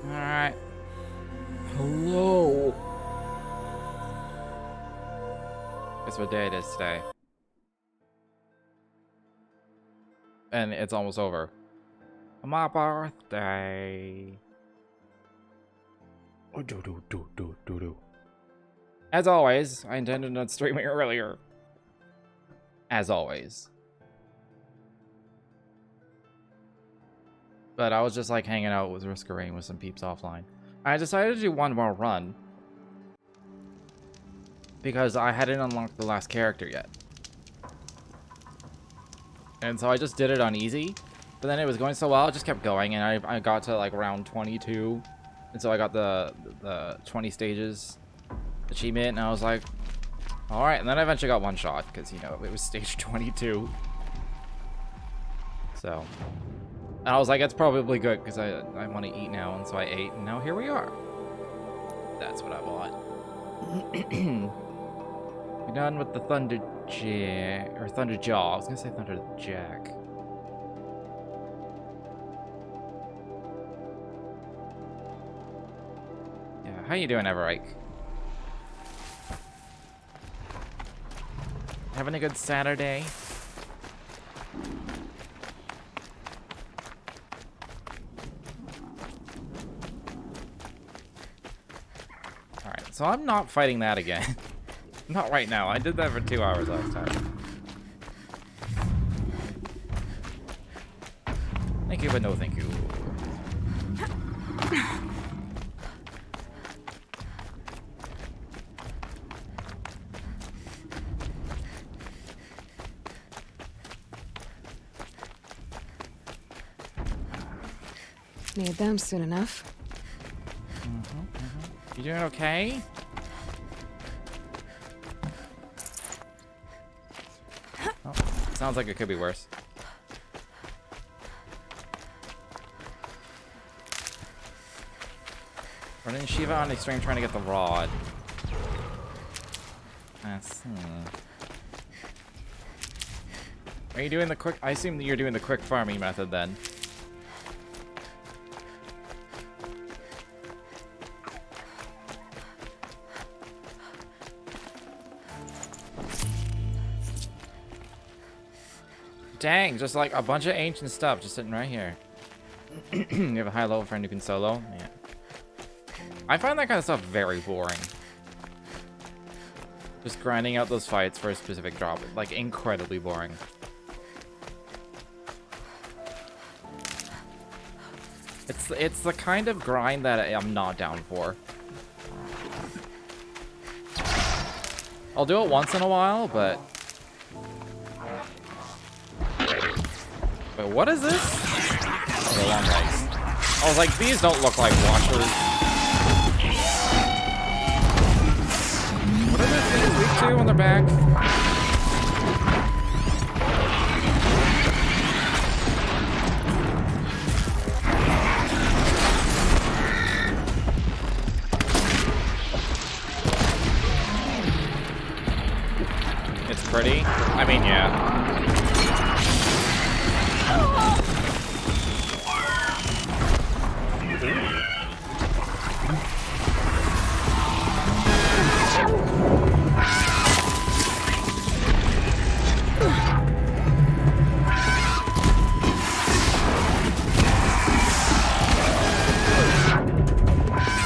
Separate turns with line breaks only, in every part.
Alright. Hello. Guess what day it is today. And it's almost over. My birthday. As always, I intended on streaming earlier. As always. But I was just like hanging out with Riskarain with some peeps offline. I decided to do one more run. Because I hadn't unlocked the last character yet. And so I just did it on easy. But then it was going so well, I just kept going. And I got to like round 22. And so I got the 20 stages achievement. And I was like, alright. And then I eventually got one shot. Because, you know, it was stage 22. So... And I was like, it's probably good because I want to eat now, and so I ate, and now here we are. That's what I want. We're done with the Thunderjack, or Thunderjaw. I was gonna say Thunderjack. Yeah, how you doing, Everike? Having a good Saturday? So I'm not fighting that again. Not right now. I did that for 2 hours last time. Thank you, but no thank you.
Need them soon enough.
You doing okay? Oh, sounds like it could be worse. Running Shiva on extreme trying to get the rod. That's, Are you doing the quick? I assume that you're doing the quick farming method then. Dang, just like a bunch of ancient stuff just sitting right here. You have a high level friend who can solo? Yeah. I find that kind of stuff very boring. Just grinding out those fights for a specific drop. Like, incredibly boring. It's the kind of grind that I'm not down for. I'll do it once in a while, but... Wait, what is this? Oh, they're long legs. I was like, these don't look like washers. What are the things weak to on their back? It's pretty. I mean, yeah.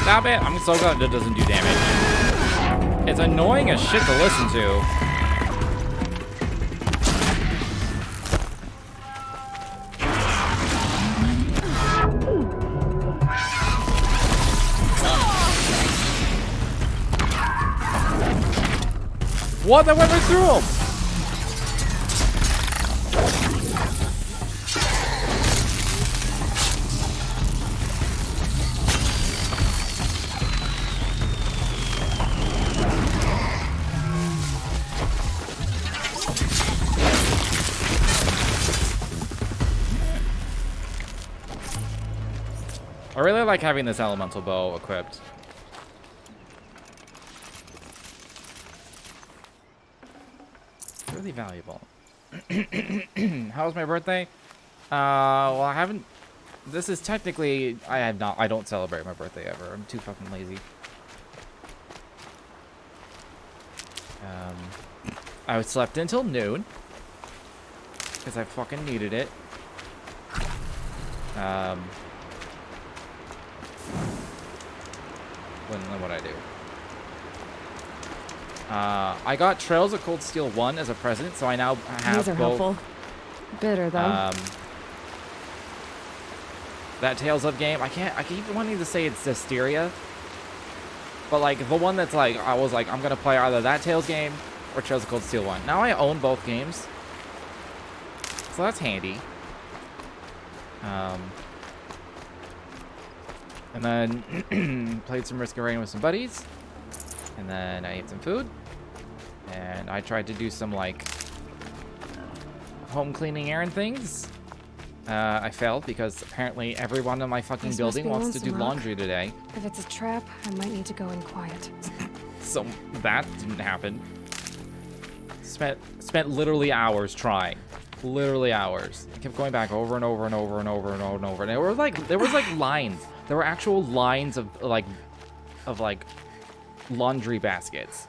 Stop it! I'm so glad it doesn't do damage. It's annoying as shit to listen to. What? That went right through him! I really like having this elemental bow equipped. Really valuable. How was my birthday? Well, I haven't This is technically, I don't celebrate my birthday ever. I'm too fucking lazy. I slept until noon because I fucking needed it. What'd I do? I got Trails of Cold Steel 1 as a present, so I now have
These are
both.
helpful. Bitter though.
That Tales of game, I keep wanting to say it's Hysteria, but like the one that's like, I was like, I'm gonna play either that Tales game or Trails of Cold Steel 1. Now I own both games, so that's handy. And then played some Risk of Rain with some buddies, and then I ate some food, and I tried to do some like home cleaning errand things. I failed because apparently everyone in my fucking building wants to do laundry today.
If it's a trap, I might need to go in quiet.
So that didn't happen. Spent literally hours trying. Literally hours. I kept going back over and over and over and over and over and over. And there was like lines. There were actual lines of like laundry baskets.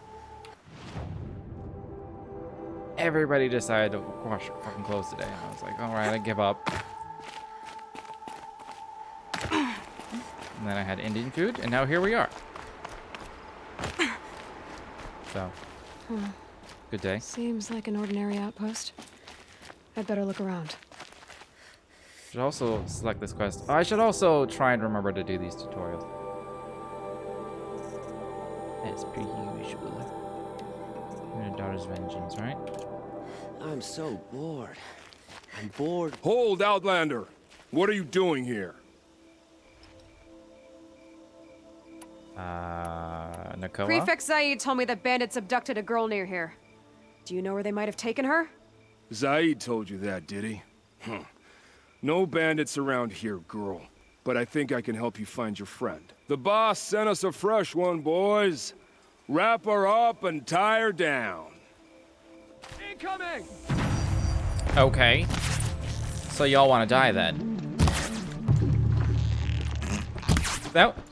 Everybody decided to wash their fucking clothes today. And I was like, all right, I give up. And then I had Indian food, and now here we are. So, good day.
Seems like an ordinary outpost. I'd better look around.
Should also select this quest. I should also try and remember to do these tutorials. As per usual. Your daughter's vengeance, right?
I'm so bored. I'm bored.
Hold, Outlander! What are you doing here?
Nakoa?
Prefect Zaid told me that bandits abducted a girl near here. Do you know where they might have taken her?
Zaid told you that, did he? No bandits around here, girl. But I think I can help you find your friend. The boss sent us a fresh one, boys. Wrap her up and tie her down. Incoming!
Okay. So y'all want to die then?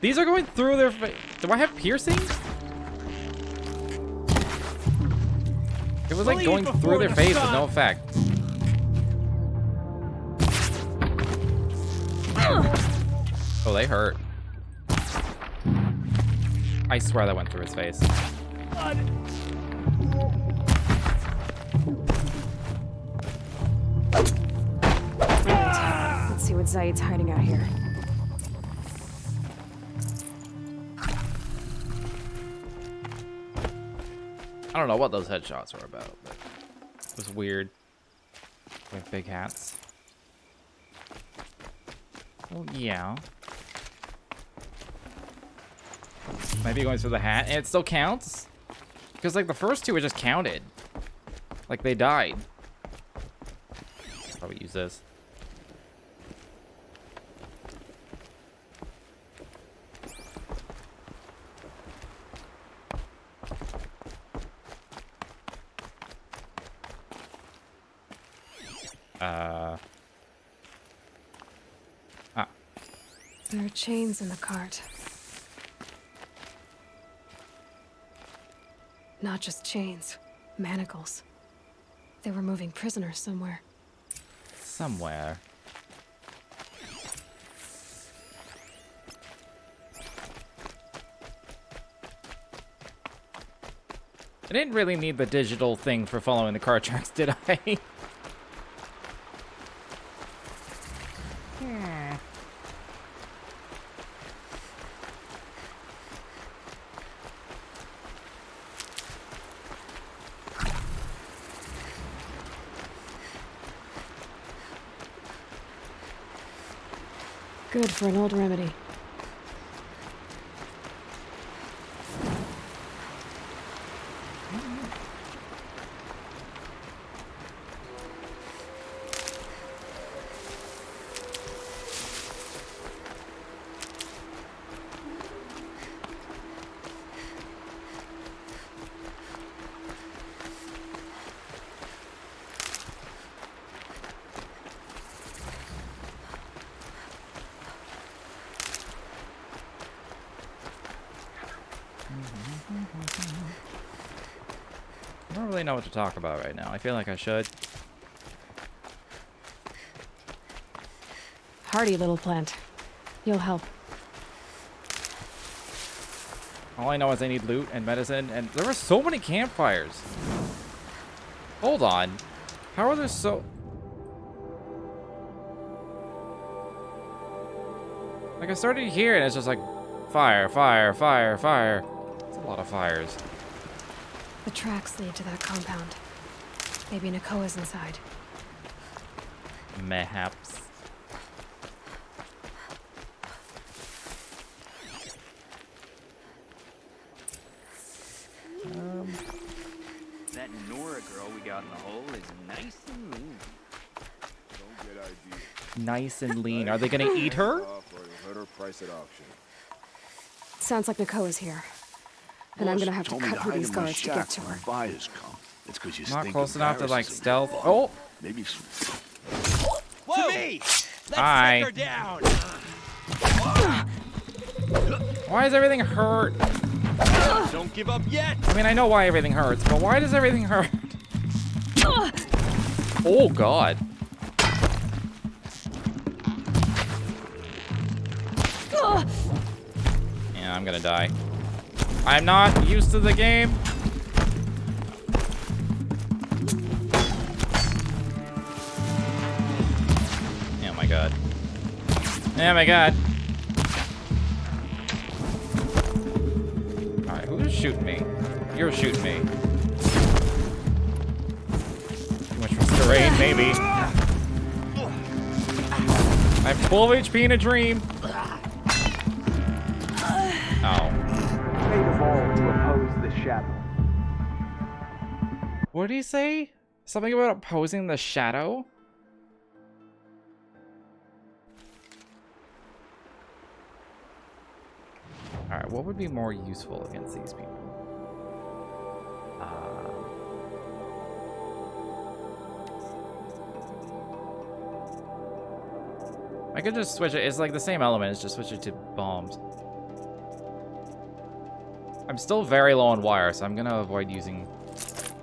These are going through their face. Do I have piercing? It was like going through their face with no effect. Oh, they hurt. I swear that went through his face.
Let's see what Zaid's hiding out here.
I don't know what those headshots were about, but it was weird. With big hats. Oh, yeah. Maybe going through the hat, and it still counts? Because, like, the first two were just counted. Like, they died. Probably use this.
There are chains in the cart. Not just chains, manacles. They were moving prisoners somewhere.
Somewhere. I didn't really need the digital thing for following the car tracks, did I?
Good for an old remedy.
really know what to talk about right now. I feel like I should.
Hardy little plant. You'll help.
All I know is I need loot and medicine, and there were so many campfires. Hold on. How are there so... Like, I started here, and it's just like, fire, fire, fire, fire. It's a lot of fires.
The tracks lead to that compound. Maybe Nakoa's inside.
Mayhaps.
That Nora girl we got in the hole is nice and lean.
Don't get ideas.
Nice and lean. Are they gonna eat her?
Off or you'll hurt her price at auction.
Sounds like Nakoa's here. And I'm gonna have to cut through these guards to get to her.
Buyers come. It's because you
Not
stink
close enough to like
embarrassing.
stealth. Oh!
Maybe.
Whoa! To me! Let's
Hi.
take her down!
Why does everything hurt?
Don't give up yet!
I mean, I know why everything hurts, but why does everything hurt? Oh, God. Yeah, I'm gonna die. I'm not used to the game. Oh my god. Oh my god. Alright, who's shooting me? You're shooting me. Too much restraint, maybe. I have 12 HP in a dream. Oh.
Fate of all to oppose the shadow.
What did he say? Something about opposing the shadow? Alright, what would be more useful against these people? I could just switch it. It's like the same element. It's just switch it to bombs. I'm still very low on wire, so I'm gonna avoid using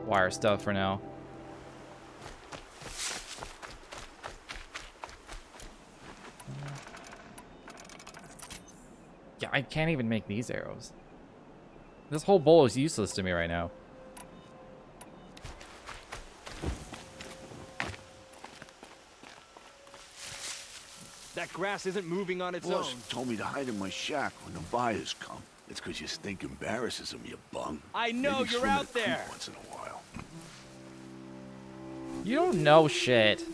wire stuff for now. Yeah, I can't even make these arrows. This whole bowl is useless to me right now.
That grass isn't moving on its
Boss
own.
told me to hide in my shack when the buyers come. It's because you stink embarrasses them, you bum.
I know,
Maybe
you're
swim in
out
the creek
there.
once in a while.
You don't know shit.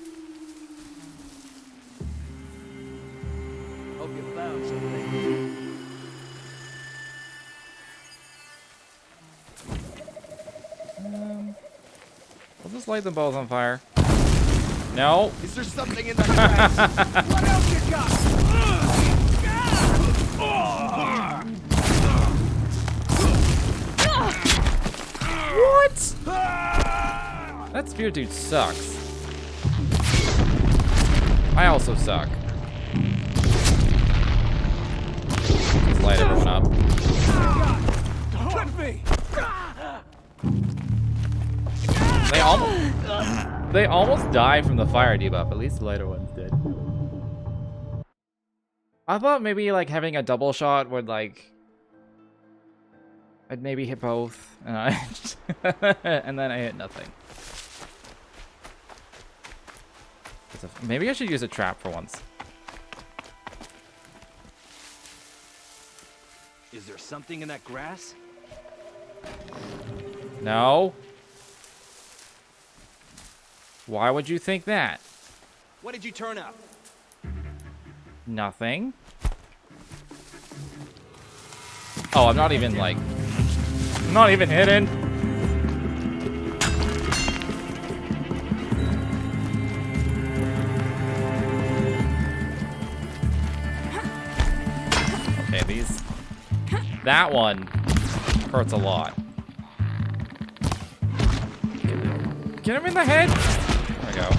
Hope you found something.
We'll just light them both on fire. No.
Is there something in that grass? What else you got?
What? That spear dude sucks. I also suck. Just light everyone up. They almost die from the fire debuff. At least the lighter ones did. I thought maybe like having a double shot would like I'd maybe hit both, and and then I hit nothing. Maybe I should use a trap for once.
Is there something in that grass?
No. Why would you think that?
What did you turn up?
Nothing. Oh, I'm not even like... I'm not even hidden. Okay, these... That one hurts a lot. Get him in the head! There we go.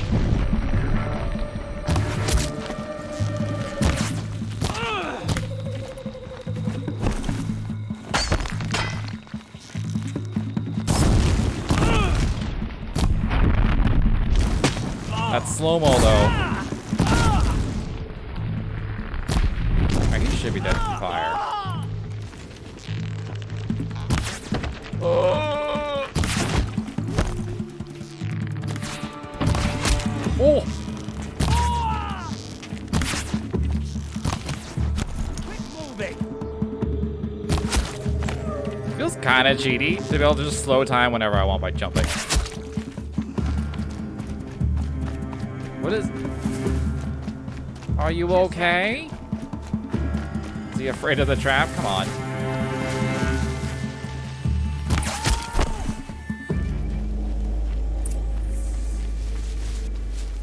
slow-mo, though. Alright, he should be dead from fire. Oh! Feels kind of cheaty to be able to just slow time whenever I want by jumping. What is... Are you okay? Is he afraid of the trap? Come on.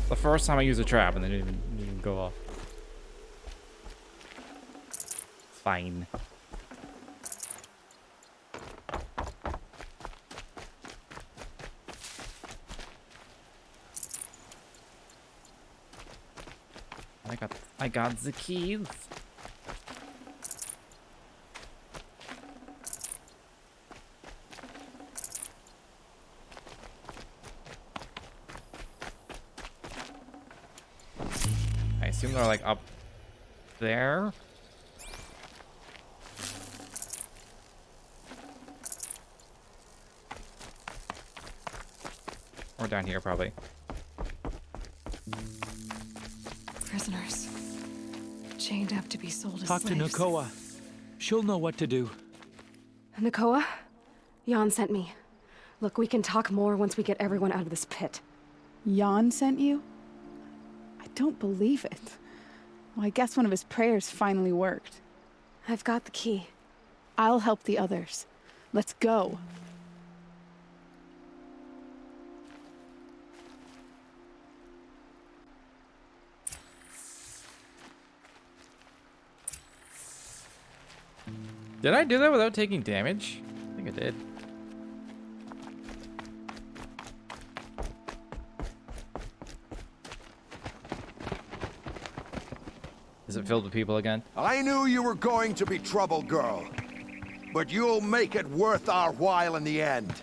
The first time I use a trap and they didn't even go off. Fine. I got the keys. I assume they're like up there. Or down here, probably.
Prisoners. Chained up to be sold as
Talk
slaves.
to Nakoa. She'll know what to do.
Nakoa? Jan sent me. Look, we can talk more once we get everyone out of this pit.
Jan sent you? I don't believe it. Well, I guess one of his prayers finally worked.
I've got the key.
I'll help the others. Let's go.
Did I do that without taking damage? I think I did. Is it filled with people again?
I knew you were going to be trouble, girl. But you'll make it worth our while in the end.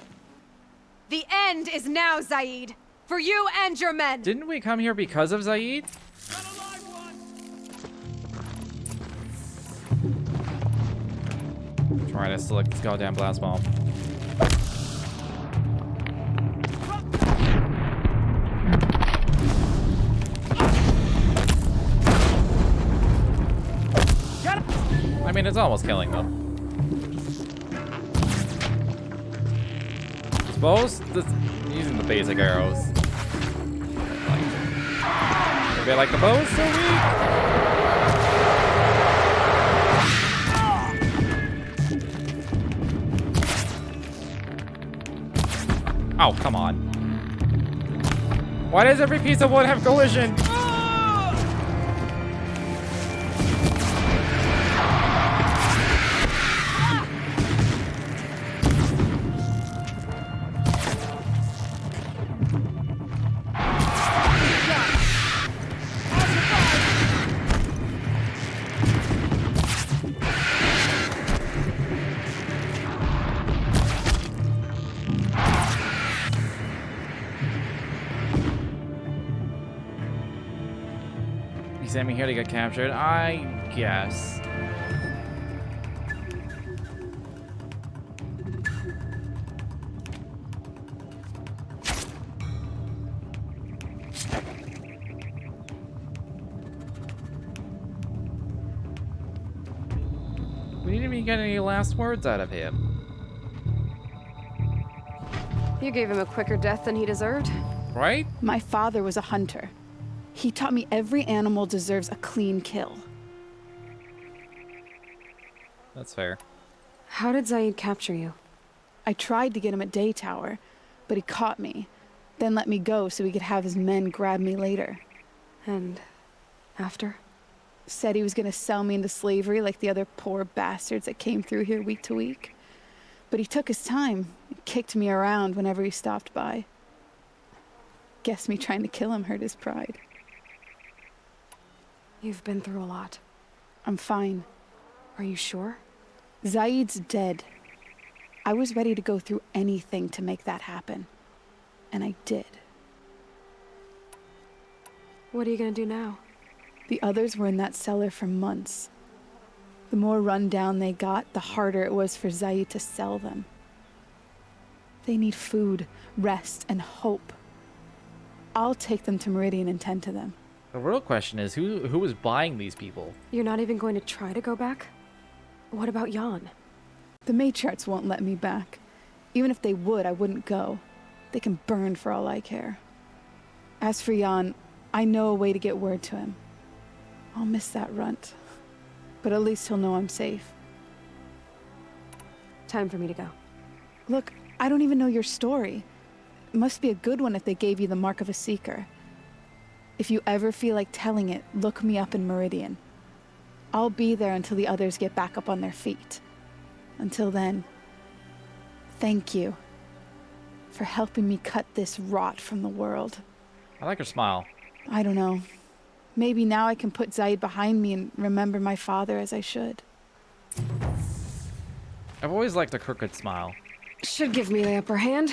The end is now, Zaid. For you and your men.
Didn't we come here because of Zaid? Trying to select this goddamn blast bomb. I mean, it's almost killing them. Suppose using the basic arrows. Maybe I like the bows so weak. Oh, come on. Why does every piece of wood have collision? Sent me here to get captured, I guess. We didn't even get any last words out of him.
You gave him a quicker death than he deserved.
Right?
My father was a hunter. He taught me every animal deserves a clean kill.
That's fair.
How did Zaid capture you?
I tried to get him at Day Tower, but he caught me, then let me go so he could have his men grab me later.
And after?
Said he was gonna sell me into slavery like the other poor bastards that came through here week to week. But he took his time and kicked me around whenever he stopped by. Guess me trying to kill him hurt his pride.
You've been through a lot.
I'm fine.
Are you sure?
Zaid's dead. I was ready to go through anything to make that happen. And I did.
What are you gonna do now?
The others were in that cellar for months. The more run down they got, the harder it was for Zaid to sell them. They need food, rest, and hope. I'll take them to Meridian and tend to them.
The real question is, who was buying these people?
You're not even going to try to go back? What about Jan?
The matriarchs won't let me back. Even if they would, I wouldn't go. They can burn for all I care. As for Jan, I know a way to get word to him. I'll miss that runt. But at least he'll know I'm safe.
Time for me to go.
Look, I don't even know your story. It must be a good one if they gave you the mark of a seeker. If you ever feel like telling it, look me up in Meridian. I'll be there until the others get back up on their feet. Until then, thank you for helping me cut this rot from the world.
I like her smile.
I don't know. Maybe now I can put Zaid behind me and remember my father as I should.
I've always liked a crooked smile.
Should give me the upper hand.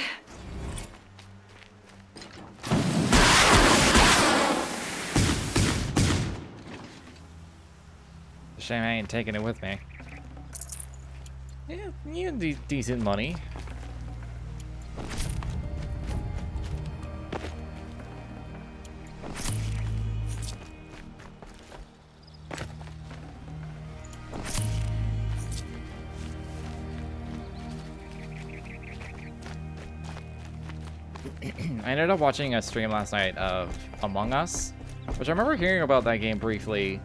Shame I ain't taking it with me. Yeah, you need decent money. I ended up watching a stream last night of Among Us, which I remember hearing about that game briefly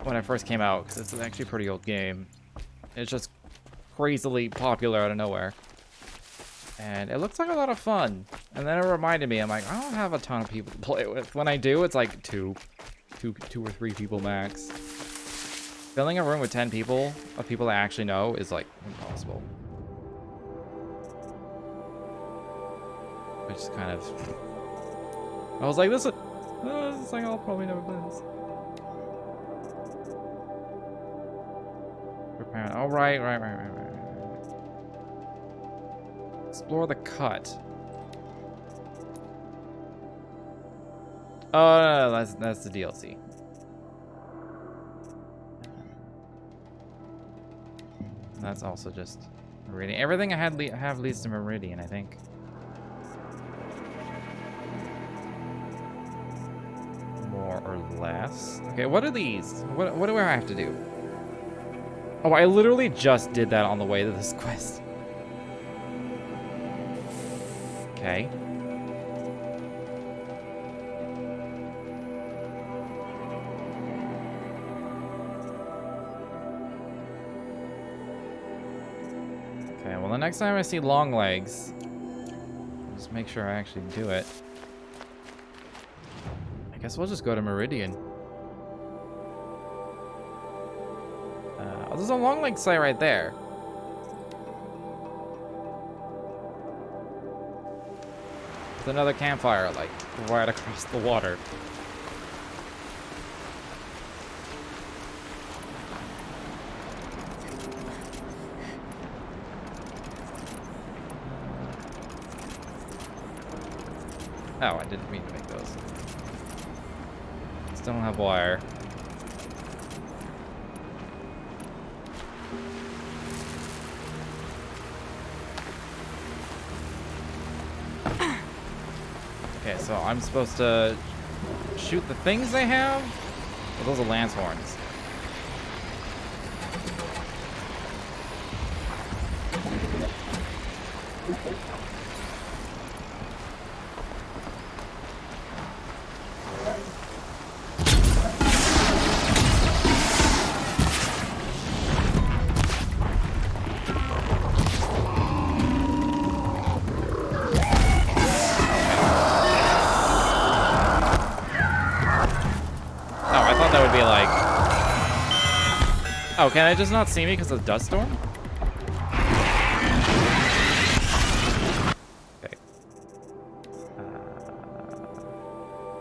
when it first came out, because it's actually a pretty old game. It's just crazily popular out of nowhere. And it looks like a lot of fun. And then it reminded me, I'm like, I don't have a ton of people to play with. When I do, it's like two or three people max. Filling a room with 10 people, of people I actually know, is like impossible. Which is kind of... I was like, this is like, I'll probably never play this. Oh, right. Explore the cut. Oh, no, that's the DLC. That's also just Meridian. Everything I have leads to Meridian, I think. More or less. Okay, what are these? What do I have to do? Oh, I literally just did that on the way to this quest. Okay. Okay, well the next time I see long legs, I'll just make sure I actually do it. I guess we'll just go to Meridian. Oh, there's a long leg site right there. There's another campfire, like, right across the water. Oh, I didn't mean to make those. Still don't have wire. Okay, so I'm supposed to shoot the things they have? Well, those are lance horns. Oh, can I just not see me because of the dust storm? Okay.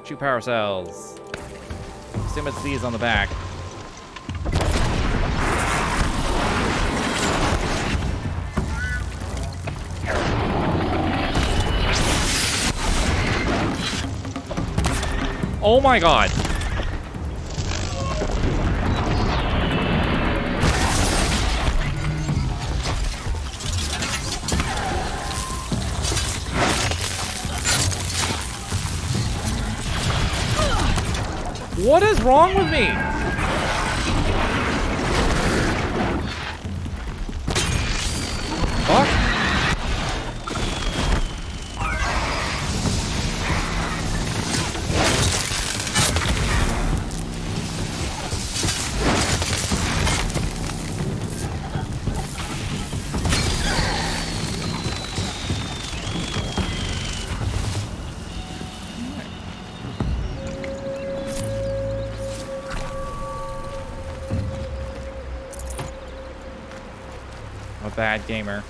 Shoot power cells. Assume it's these on the back. Oh my god. What is wrong with me? Fuck. I'm a bad gamer.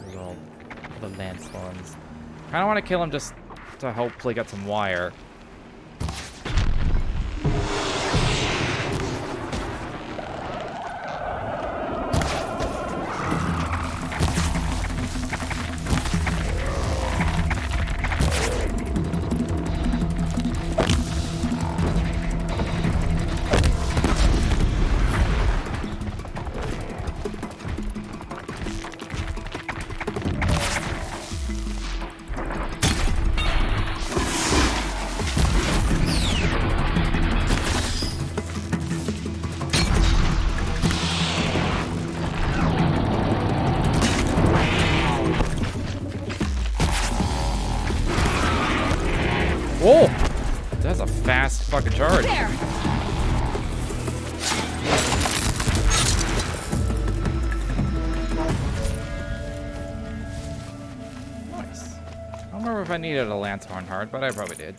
There's all the landstorms. I don't want to kill him just to hopefully get some wire. Whoa! That's a fast fucking charge.
There.
Nice. I don't remember if I needed a lanthorn heart, but I probably did.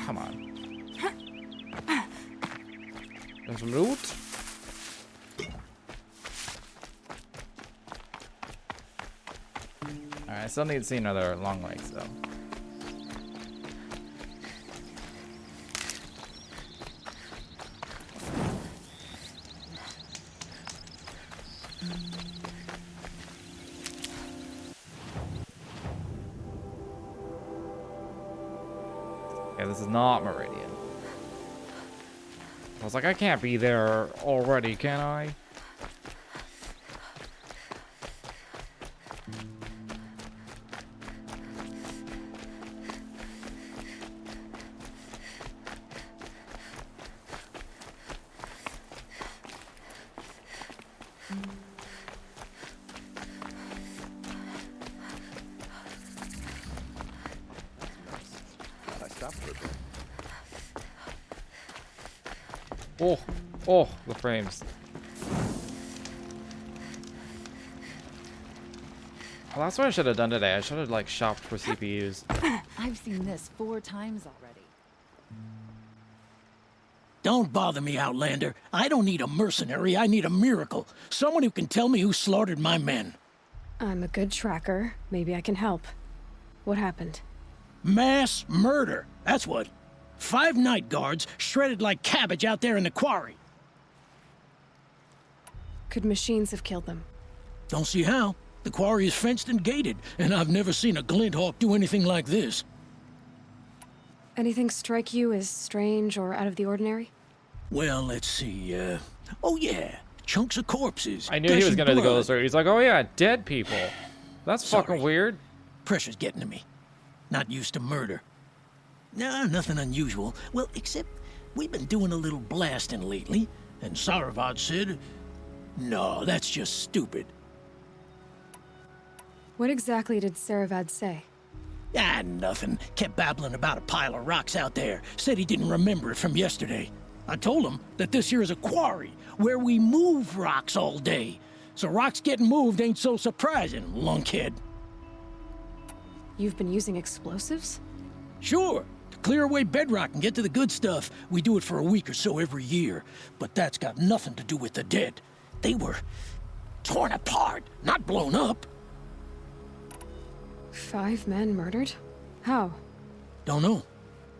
Come on. There's some loot. Alright, I still need to see another long legs though. Yeah, this is not Meridian. I was like, I can't be there already, can I? Oh, the frames. Well, that's what I should have done today. I should have, like, shopped for CPUs.
I've seen this 4 times already.
Don't bother me, Outlander. I don't need a mercenary. I need a miracle. Someone who can tell me who slaughtered my men.
I'm a good tracker. Maybe I can help. What happened?
Mass murder. That's what. 5 night guards shredded like cabbage out there in the quarry.
Could machines have killed them?
Don't see how. The quarry is fenced and gated, and I've never seen a Glinthawk do anything like this.
Anything strike you as strange or out of the ordinary?
Well, let's see, oh yeah, chunks of corpses.
I knew he was gonna go through. He's like, oh yeah, dead people. That's fucking weird.
Pressure's getting to me. Not used to murder. Nah, nothing unusual. Well, except we've been doing a little blasting lately, and Saravad said, no, that's just stupid.
What exactly did Saravad say?
Ah, nothing. Kept babbling about a pile of rocks out there. Said he didn't remember it from yesterday. I told him that this here is a quarry, where we move rocks all day. So rocks getting moved ain't so surprising, lunkhead.
You've been using explosives?
Sure. To clear away bedrock and get to the good stuff, we do it for a week or so every year. But that's got nothing to do with the dead. They were torn apart, not blown up.
5 men murdered? How?
Don't know.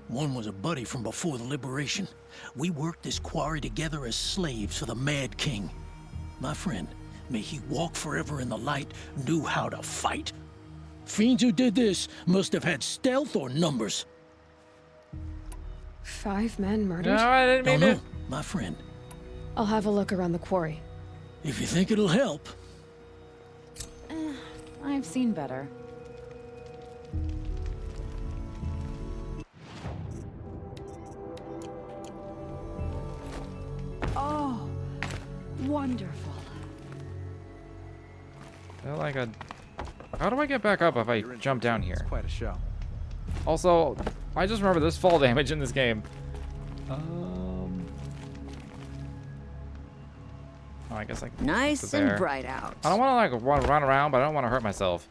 One was a buddy from before the liberation. We worked this quarry together as slaves for the Mad King. My friend, may he walk forever in the light, knew how to fight. Fiends who did this must have had stealth or numbers.
5 men murdered?
No, I didn't mean
Don't
it.
know, my friend.
I'll have a look around the quarry.
If you think it'll help.
I've seen better.
Oh, wonderful.
They're like a... How do I get back up if I jump down here?
Quite a show.
Also, I just remember there's fall damage in this game. Oh, I guess I can
Nice
put it there.
and bright out.
I don't want to like run around, but I don't want to hurt myself.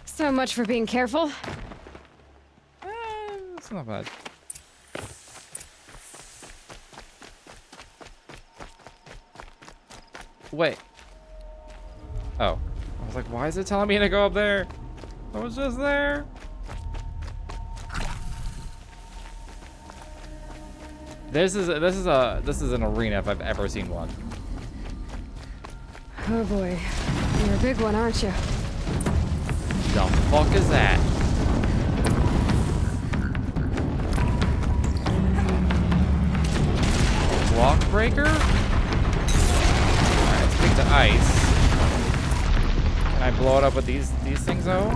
So much for being careful.
It's not bad. Wait. Oh. I was like, why is it telling me to go up there? I was just there. This is an arena if I've ever seen one.
Oh boy. You're a big one, aren't you?
The fuck is that? Block breaker? Alright, let's pick the ice. Can I blow it up with these things though?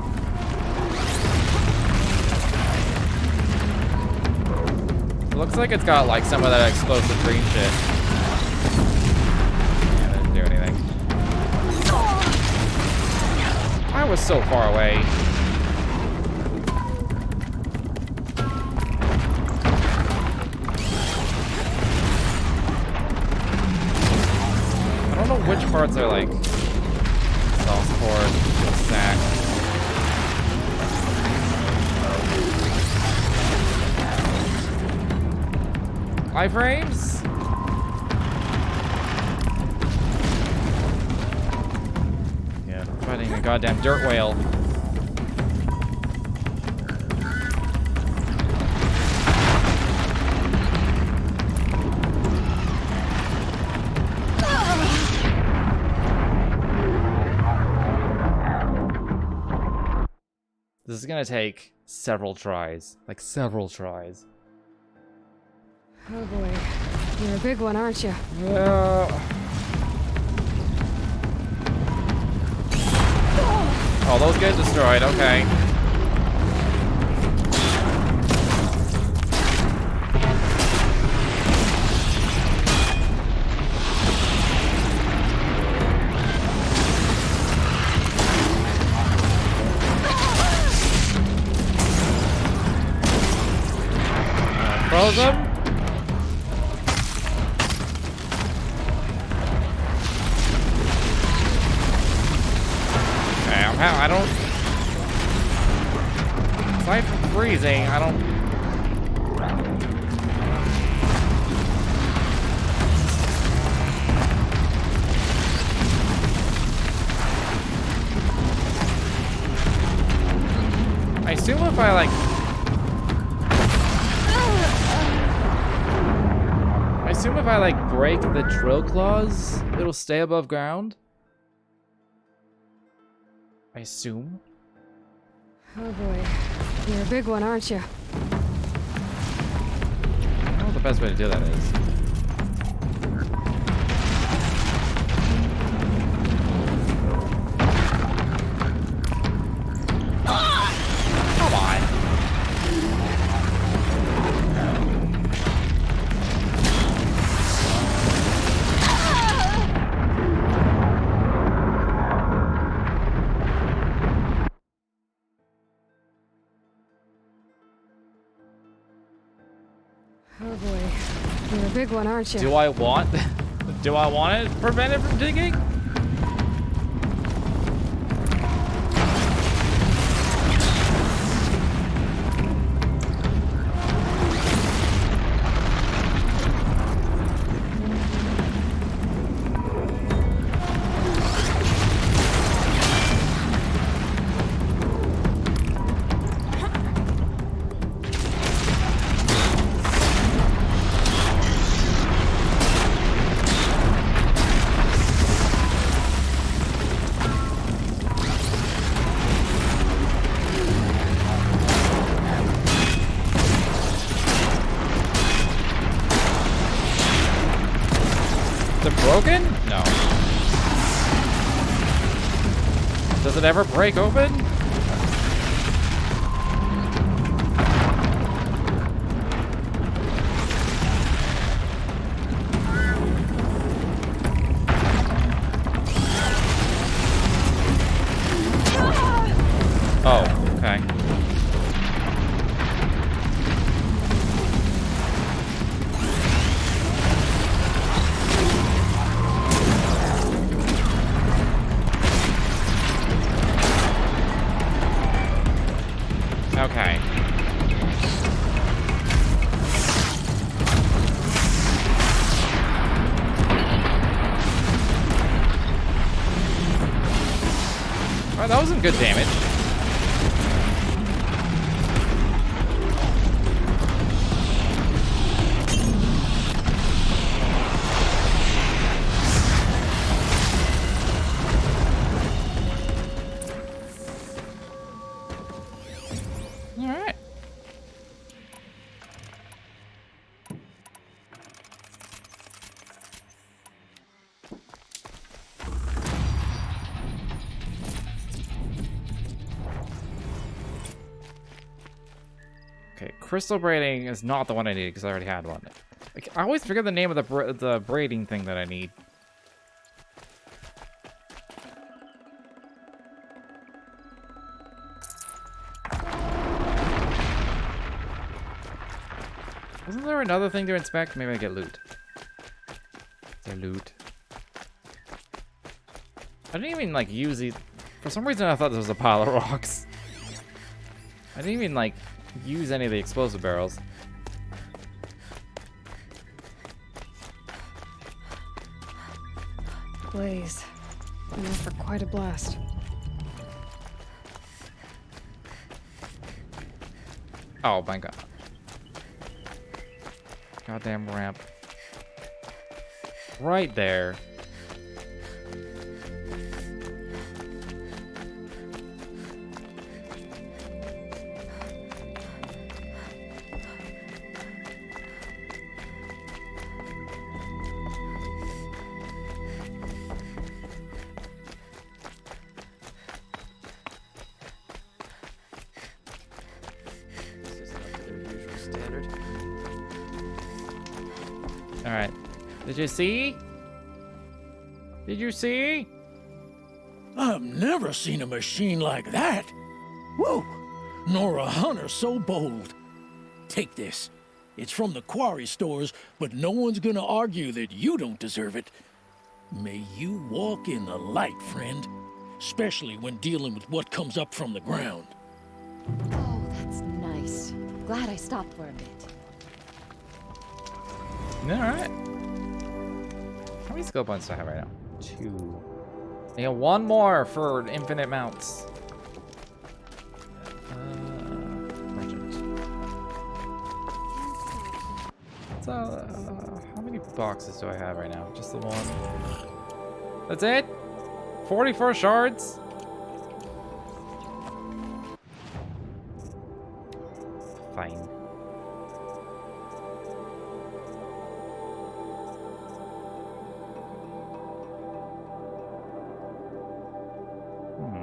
It looks like it's got like some of that explosive green shit. Yeah, that didn't do anything. I was so far away. I don't know which parts are like soft core, sack. Iframes? Yeah, I'm fighting a goddamn dirt whale. This is gonna take several tries. Like, several tries.
Oh boy. You're a big one, aren't you?
Yeah. Oh, those get destroyed. Okay. Froze them. Okay, I don't. Aside from freezing, I don't. I assume if I like. I assume if I like break the drill claws, it'll stay above ground. I assume.
Oh boy. You're a big one, aren't you?
I don't know what the best way to do that is. Come on.
Oh boy. You're a big one, aren't you?
Do I want Do I want it prevented from digging? Broken? No. Does it ever break open? Oh, okay. Okay. Oh, that wasn't good damage. Okay, crystal braiding is not the one I needed because I already had one. Like, I always forget the name of the braiding thing that I need. Wasn't there another thing to inspect? Maybe I get loot. Is there loot? I didn't even like use these. For some reason I thought this was a pile of rocks. I didn't even like use any of the explosive barrels.
Blaze. I'm in for quite a blast.
Oh my god. Goddamn ramp. Right there. Alright. Did you see? Did you see?
I've never seen a machine like that. Whoa! Nor a hunter so bold. Take this. It's from the quarry stores, but no one's gonna argue that you don't deserve it. May you walk in the light, friend. Especially when dealing with what comes up from the ground.
Oh, that's nice. Glad I stopped for a bit.
Alright. How many skill points do I have right now? 2. I got 1 more for infinite mounts. Merchant. So, how many boxes do I have right now? Just the one. That's it? 44 shards? Fine.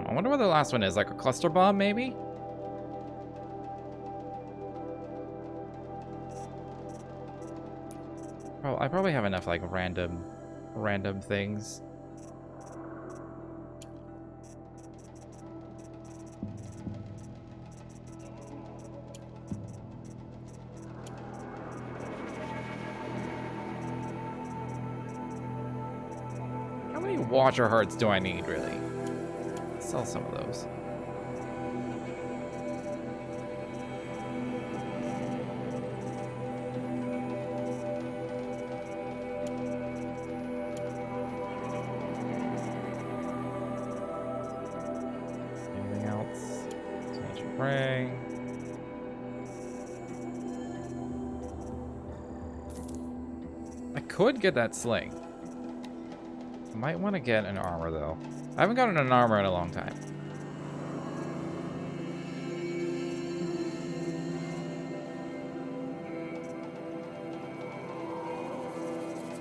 I wonder what the last one is, like a cluster bomb, maybe? Oh, I probably have enough, like, random things. watcher hearts do I need, really? Sell some of those. Anything else? Ancient prey. I could get that sling. I might want to get an armor, though. I haven't gotten an armor in a long time.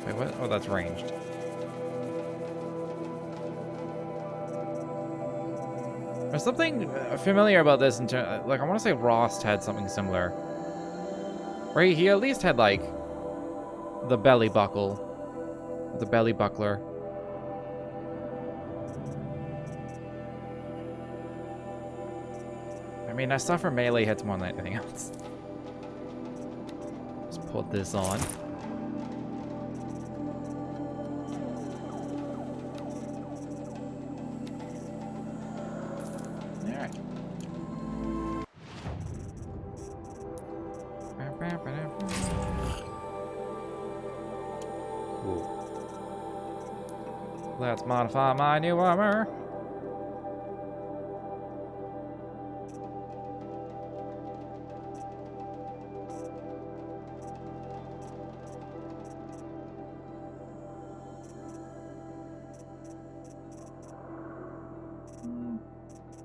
Wait, what? Oh, that's ranged. There's something familiar about this in terms, like, I want to say Rost had something similar. Where he at least had, like, the belly buckle. The belly buckler. I mean, that stuff for melee hits more than anything else. Just put this on. Alright. Cool. Let's modify my new armor.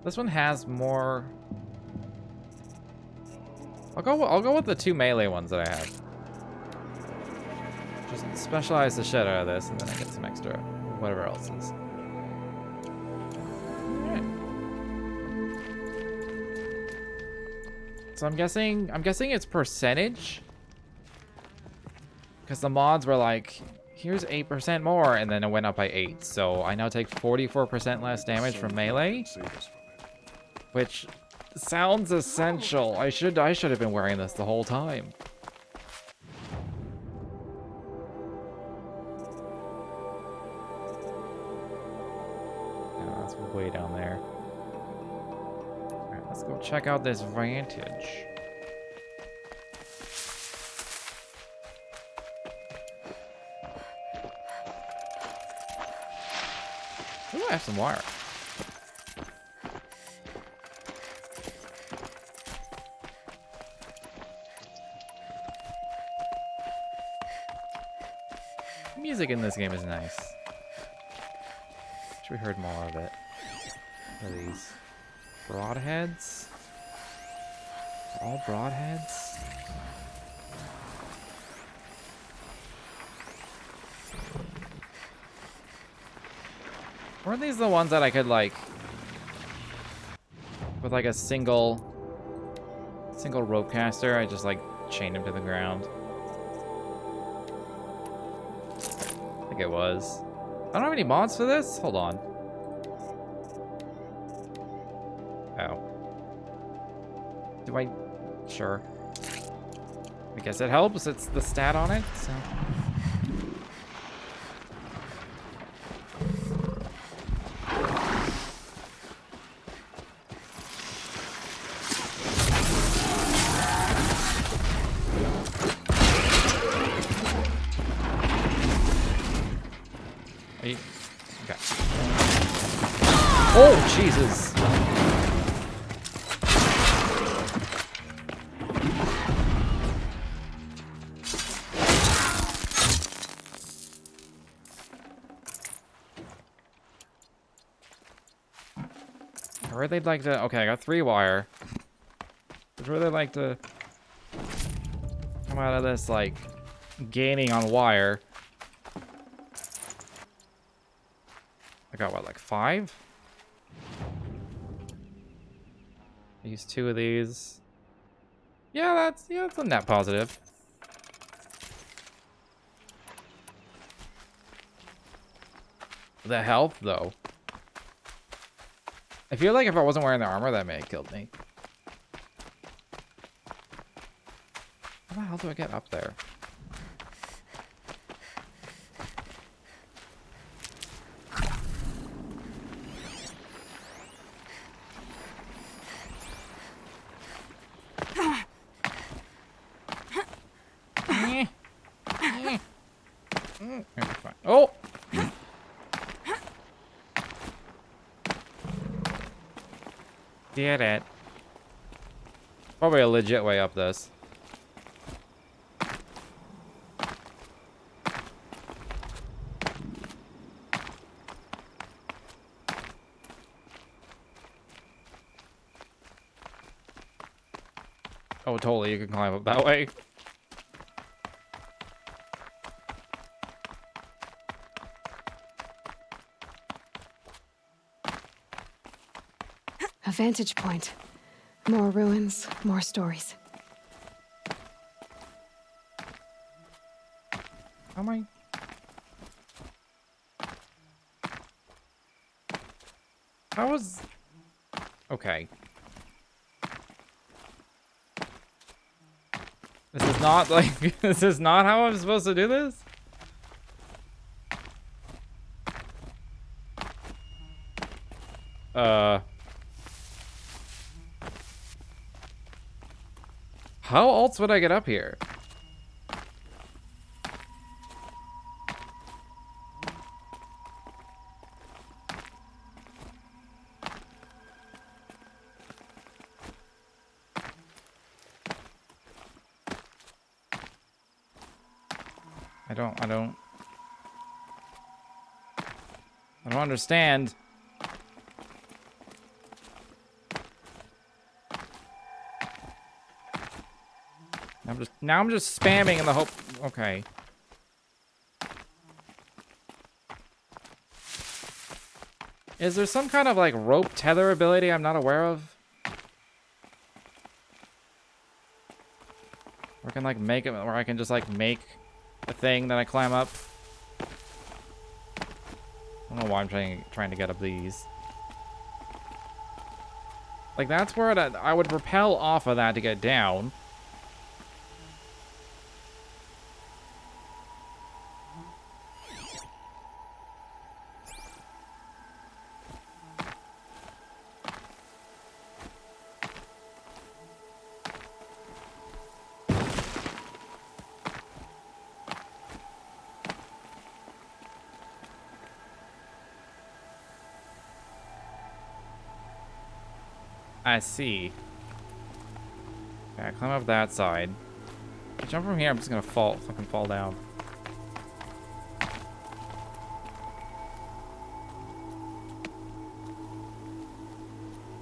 This one has more. I'll go with the 2 melee ones that I have. Just specialize the shit out of this, and then I get some extra whatever else is. Alright. So I'm guessing it's percentage. Because the mods were like, here's 8% more, and then it went up by 8. So I now take 44% less damage from melee. Which sounds essential. I should have been wearing this the whole time. Oh, that's way down there. Alright, let's go check out this vantage. Ooh, I have some wire. Music in this game is nice. Wish we heard more of it. What are these? Broadheads? All broadheads? Weren't these the ones that I could, like, with like a single rope caster, I just like chained him to the ground? I think it was. I don't have any mods for this? Hold on. Oh. Do I? Sure. I guess it helps. It's the stat on it, so. Okay. Oh, Jesus. I really like to. Okay, I got 3 wire. I'd really like to come out of this, like, gaining on wire. I got what, like 5? I use 2 of these. Yeah, that's a net positive. The health, though. I feel like if I wasn't wearing the armor, that may have killed me. How the hell do I get up there? Did it. Probably a legit way up this. Oh, totally, you can climb up that way.
A vantage point. More ruins, more stories.
How am I? How was... Okay. This is not like... This is not how I'm supposed to do this? How else would I get up here? I don't understand. Now I'm just spamming in the hope. Okay. Is there some kind of like rope tether ability I'm not aware of? Or I can like make it, or I can just like make a thing that I climb up. I don't know why I'm trying to get up these. Like that's where I would rappel off of that to get down. I see. Okay, I climb up that side. If I jump from here, I'm just gonna fucking fall down.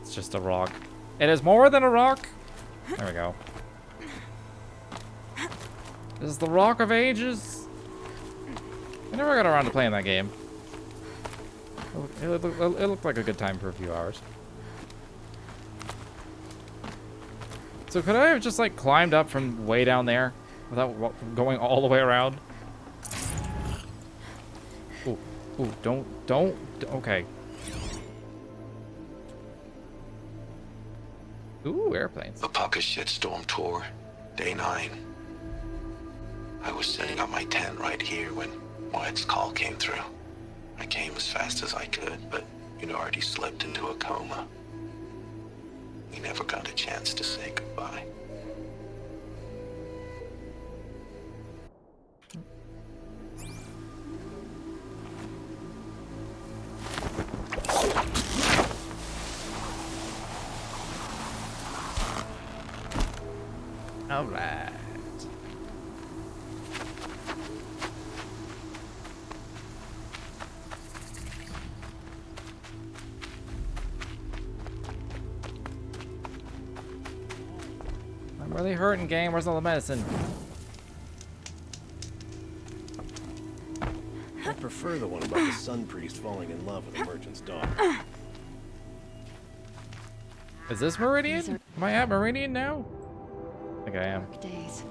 It's just a rock. It is more than a rock. There we go. This is the Rock of Ages. I never got around to playing that game. It looked like a good time for a few hours. So could I have just like climbed up from way down there without going all the way around? Ooh, don't, okay. Ooh, airplanes.
Apocoshitstorm tour, day 9. I was setting up my tent right here when Wyatt's call came through. I came as fast as I could, but you'd already slipped into a coma. We never got a chance to say goodbye.
All right. I'm really hurting, game. Where's all the medicine?
I prefer the one about the sun priest falling in love with a merchant's daughter.
Is this Meridian? Am I at Meridian now? I think I am.
Days.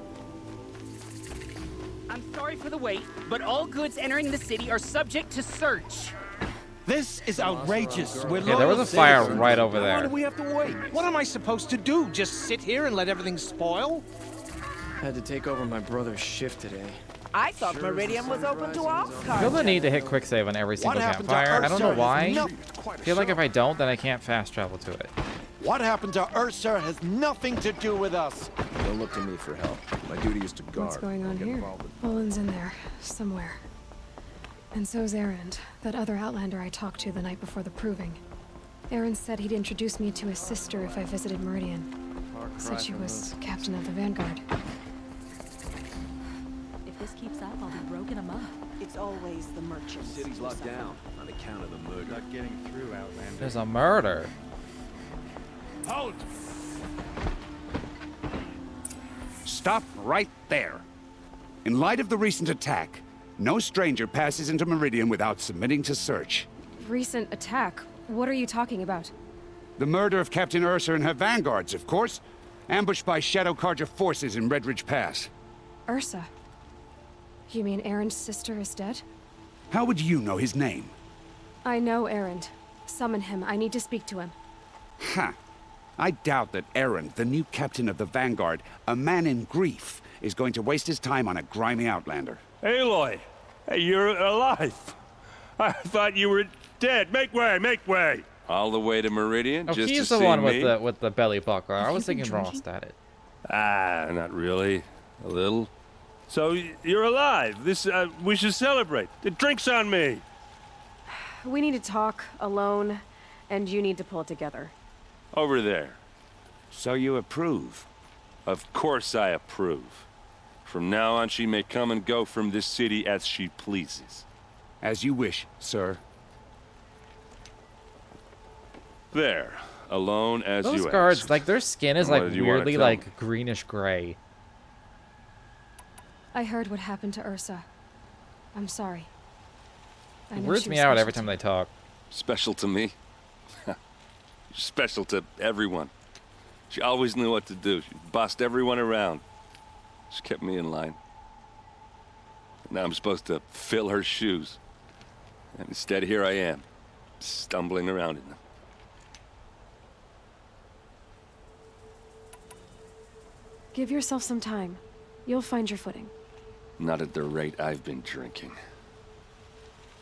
I'm sorry for the wait, but all goods entering the city are subject to search.
This is outrageous. We're
Yeah, there was a fire right over there.
How long do we have to wait? What am I supposed to do? Just sit here and let everything spoil?
Had to take over my brother's shift today.
I thought Meridian was open to all
I feel the need to hit quick save on every single campfire. I don't know why. I feel like if I don't, then I can't fast travel to it.
What happened to Ursa has nothing to do with us.
Don't look to me for help. My duty is to guard.
What's going on here? Olin's in there, somewhere. And so's Erend, that other Outlander I talked to the night before the proving. Aaron said he'd introduce me to his sister if I visited Meridian. Said she was captain of the Vanguard.
If this keeps up, I'll be broken them up. It's always the merchants.
The city's locked down on account of the murder.
Not getting through, Outlander.
There's a murder.
Halt! Stop right there. In light of the recent attack, no stranger passes into Meridian without submitting to search.
Recent attack? What are you talking about?
The murder of Captain Ursa and her vanguards, of course. Ambushed by Shadow Carja forces in Red Ridge Pass.
Ursa? You mean Aaron's sister is dead?
How would you know his name?
I know Aaron. Summon him. I need to speak to him.
Ha! I doubt that Aaron, the new captain of the Vanguard, a man in grief, is going to waste his time on a grimy outlander.
Aloy! Hey, you're alive! I thought you were dead. Make way, make way!
All the way to Meridian,
Oh,
just
he's
to
the
see
one
me?
with the belly buckler. I was thinking Ross at it.
Ah, not really. A little. So, you're alive. This, we should celebrate. The drink's on me!
We need to talk, alone, and you need to pull it together.
Over there.
So you approve?
Of course I approve. From now on, she may come and go from this city as she pleases.
As you wish, sir.
There. Alone as you ask.
Those guards, like, their skin is, like,
What did you wanna
weirdly,
tell
like,
me?
greenish gray.
I heard what happened to Ursa. I'm sorry. I
It
know
weirds
she
me
was
out
special
every time they talk.
Special to me? Special to everyone. She always knew what to do. She bossed everyone around. She kept me in line. Now I'm supposed to fill her shoes. And instead, here I am, stumbling around in them.
Give yourself some time. You'll find your footing.
Not at the rate I've been drinking.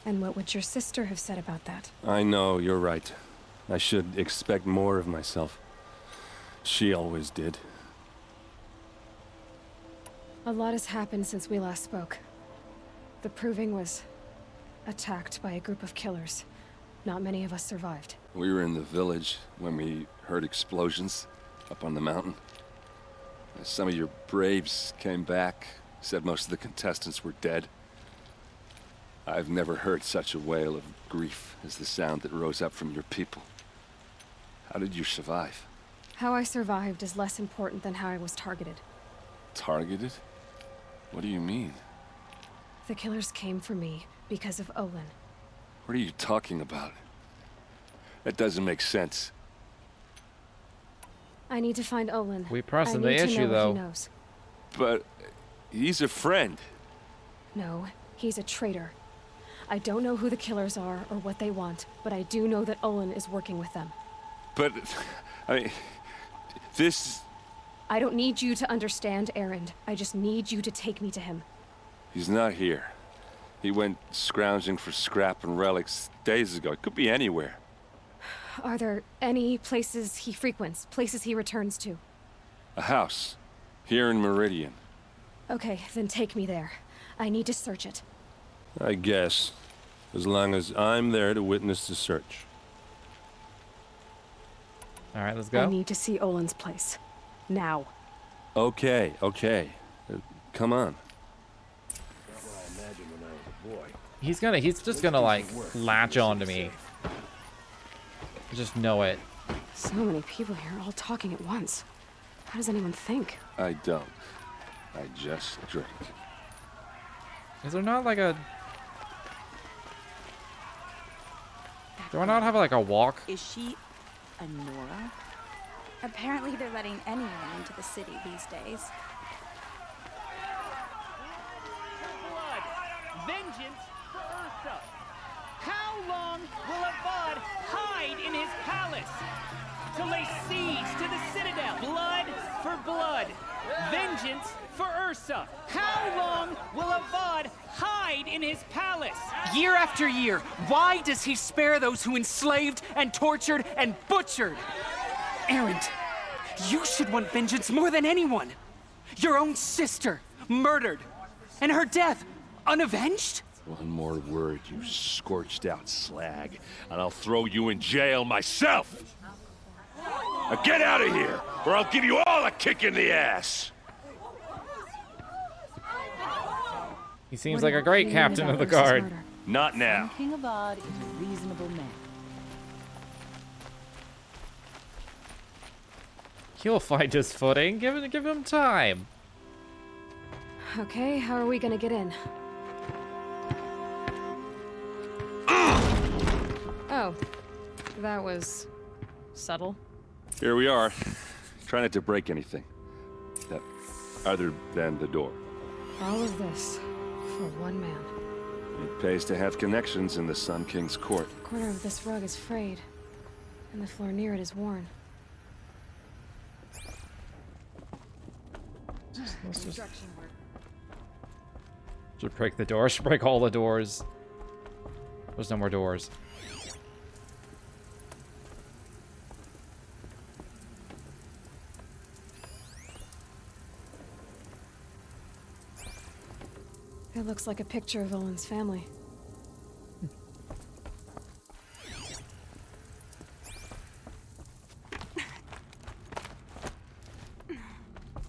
And what would your sister have said about that?
I know, you're right. I should expect more of myself. She always did.
A lot has happened since we last spoke. The Proving was attacked by a group of killers. Not many of us survived.
We were in the village when we heard explosions up on the mountain. Some of your braves came back, said most of the contestants were dead. I've never heard such a wail of grief as the sound that rose up from your people. How did you survive?
How I survived is less important than how I was targeted.
Targeted? What do you mean?
The killers came for me because of Olin.
What are you talking about? That doesn't make sense.
I need to find Olin.
We pressed
I
the
need to
issue,
know what
though.
he knows.
But he's a friend.
No, he's a traitor. I don't know who the killers are or what they want, but I do know that Olin is working with them.
But, I mean, this...
I don't need you to understand, Erend. I just need you to take me to him.
He's not here. He went scrounging for scrap and relics days ago. It could be anywhere.
Are there any places he frequents, places he returns to?
A house. Here in Meridian.
Okay, then take me there. I need to search it.
I guess. As long as I'm there to witness the search.
Alright, let's
I
go.
need to see Olin's place. Now.
Okay, okay. Come on.
He's just gonna, like, latch on to me. Just know it.
So many people here, all talking at once. How does anyone think?
I don't. I just drink.
Is there not, like, a... Do I not have, like, a walk?
Is she a Nora?
Apparently they're letting anyone into the city these days.
Blood. Vengeance for Ursa. How long will Avad hide in his palace? To lay siege to the citadel. Blood for blood. Vengeance for Ursa. How long will Avad hide in his palace? Year after year, why does he spare those who enslaved and tortured and butchered? Erend, you should want vengeance more than anyone. Your own sister, murdered. And her death, unavenged?
One more word, you scorched out slag, and I'll throw you in jail myself! Now get out of here, or I'll give you all a kick in the ass!
He seems like a great captain of the guard.
Not now.
King Avad is a reasonable man.
He'll find his footing. Give him time.
Okay, how are we gonna get in? Oh, that was subtle.
Here we are. Try not to break anything. That, other than the door.
All of this for one man.
It pays to have connections in the Sun King's court.
A corner of this rug is frayed, and the floor near it is worn.
Should break the door. Should break all the doors. There's no more doors.
It looks like a picture of Owen's family.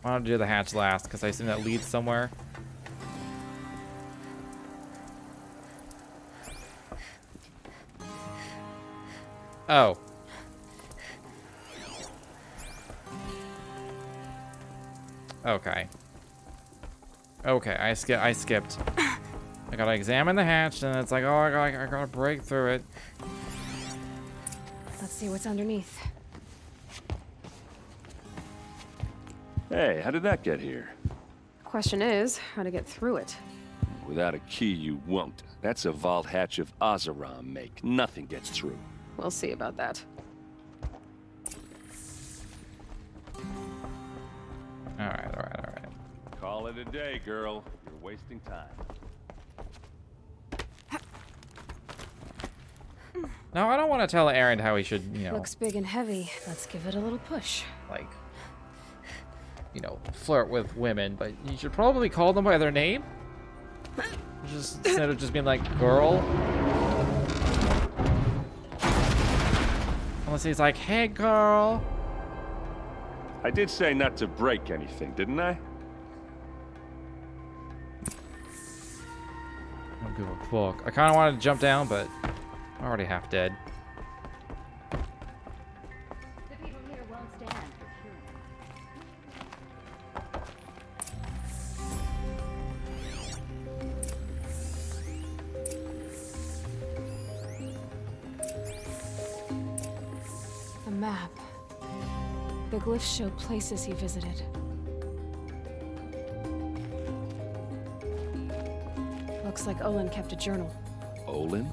I want to do the hatch last because I assume that leads somewhere. Oh. Okay. Okay, I skipped. I gotta examine the hatch, and it's like, oh, I gotta break through it.
Let's see what's underneath.
Hey, how did that get here?
Question is, how to get through it.
Without a key, you won't. That's a vault hatch of Azeram make. Nothing gets through.
We'll see about that.
Alright.
Call it a day, girl. You're wasting time.
No, I don't want to tell Aaron how he should, you know...
Looks big and heavy. Let's give it a little push.
Like, you know, flirt with women, but you should probably call them by their name. Just instead of just being like, girl. Unless he's like, hey, girl.
I did say not to break anything, didn't I?
I don't give a fuck. I kind of wanted to jump down, but I'm already half dead.
The people here won't stand
A map. The glyphs show places he visited. Looks like Olin kept a journal.
Olin?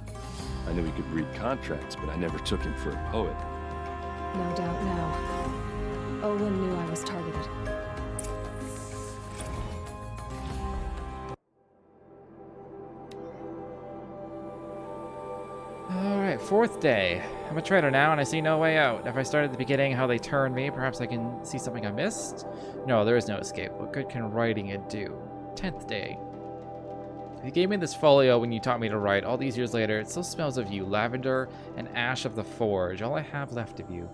I knew he could read contracts, but I never took him for a poet.
No doubt now. Olin knew I was targeted.
Alright, 4th day. I'm a traitor now, and I see no way out. If I start at the beginning how they turned me, perhaps I can see something I missed? No, there is no escape. What good can writing it do? 10th day. You gave me this folio when you taught me to write. All these years later, it still smells of you. Lavender and ash of the forge. All I have left of you.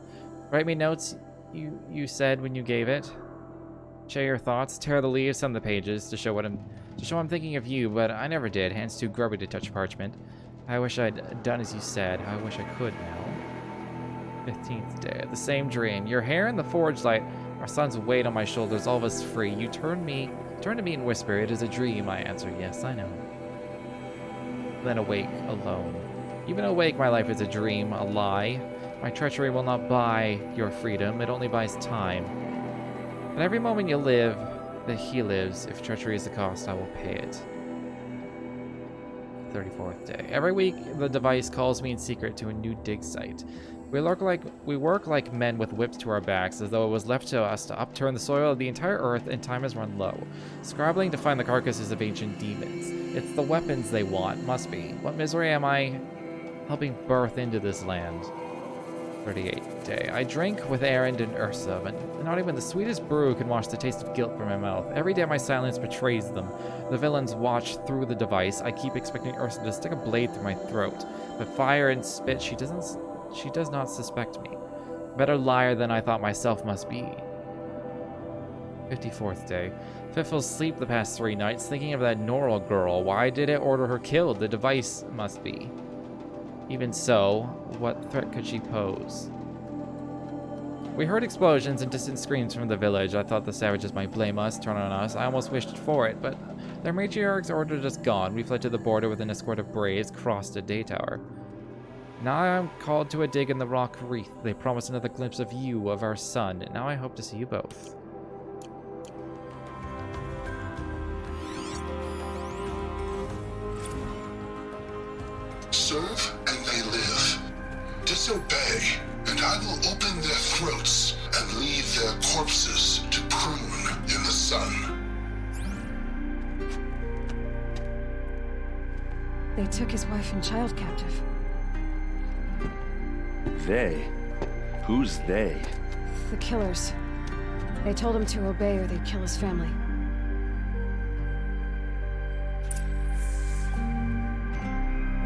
Write me notes you said when you gave it. Share your thoughts. Tear the leaves from the pages to show I'm thinking of you, but I never did. Hands too grubby to touch parchment. I wish I'd done as you said. I wish I could now. 15th day. The same dream. Your hair in the forge light. Our son's weight on my shoulders. All of us free. You turn to me and whisper, it is a dream. I answer, yes, I know. Then awake, alone. Even awake, my life is a dream, a lie. My treachery will not buy your freedom. It only buys time. At every moment you live, that he lives. If treachery is the cost, I will pay it. 34th day. Every week, the device calls me in secret to a new dig site. We work like men with whips to our backs, as though it was left to us to upturn the soil of the entire earth, and time has run low. Scrabbling to find the carcasses of ancient demons. It's the weapons they want, must be. What misery am I helping birth into this land? 38th day. I drink with Erend and Ursa, but not even the sweetest brew can wash the taste of guilt from my mouth. Every day my silence betrays them. The villains watch through the device. I keep expecting Ursa to stick a blade through my throat, but fire and spit, she does not suspect me. Better liar than I thought myself must be. 54th day. Fifth fell asleep the past 3 nights, thinking of that Nora girl. Why did it order her killed? The device must be. Even so, what threat could she pose? We heard explosions and distant screams from the village. I thought the savages might blame us, turn on us. I almost wished for it, but their matriarchs ordered us gone. We fled to the border with an escort of braves, crossed a day tower. Now I am called to a dig in the rock wreath. They promised another glimpse of you, of our son. Now I hope to see you both.
Serve and they live. Disobey, and I will open their throats and leave their corpses to prune in the sun.
They took his wife and child captive.
They? Who's they?
The killers. They told him to obey or they'd kill his family.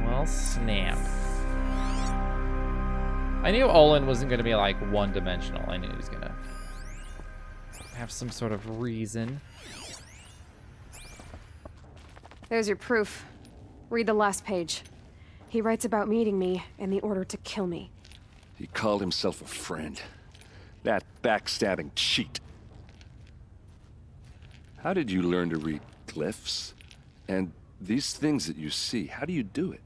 Well, snap. I knew Olin wasn't going to be like one-dimensional. I knew he was going to have some sort of reason.
There's your proof. Read the last page. He writes about meeting me and the order to kill me.
He called himself a friend. That backstabbing cheat. How did you learn to read glyphs? And these things that you see, how do you do it?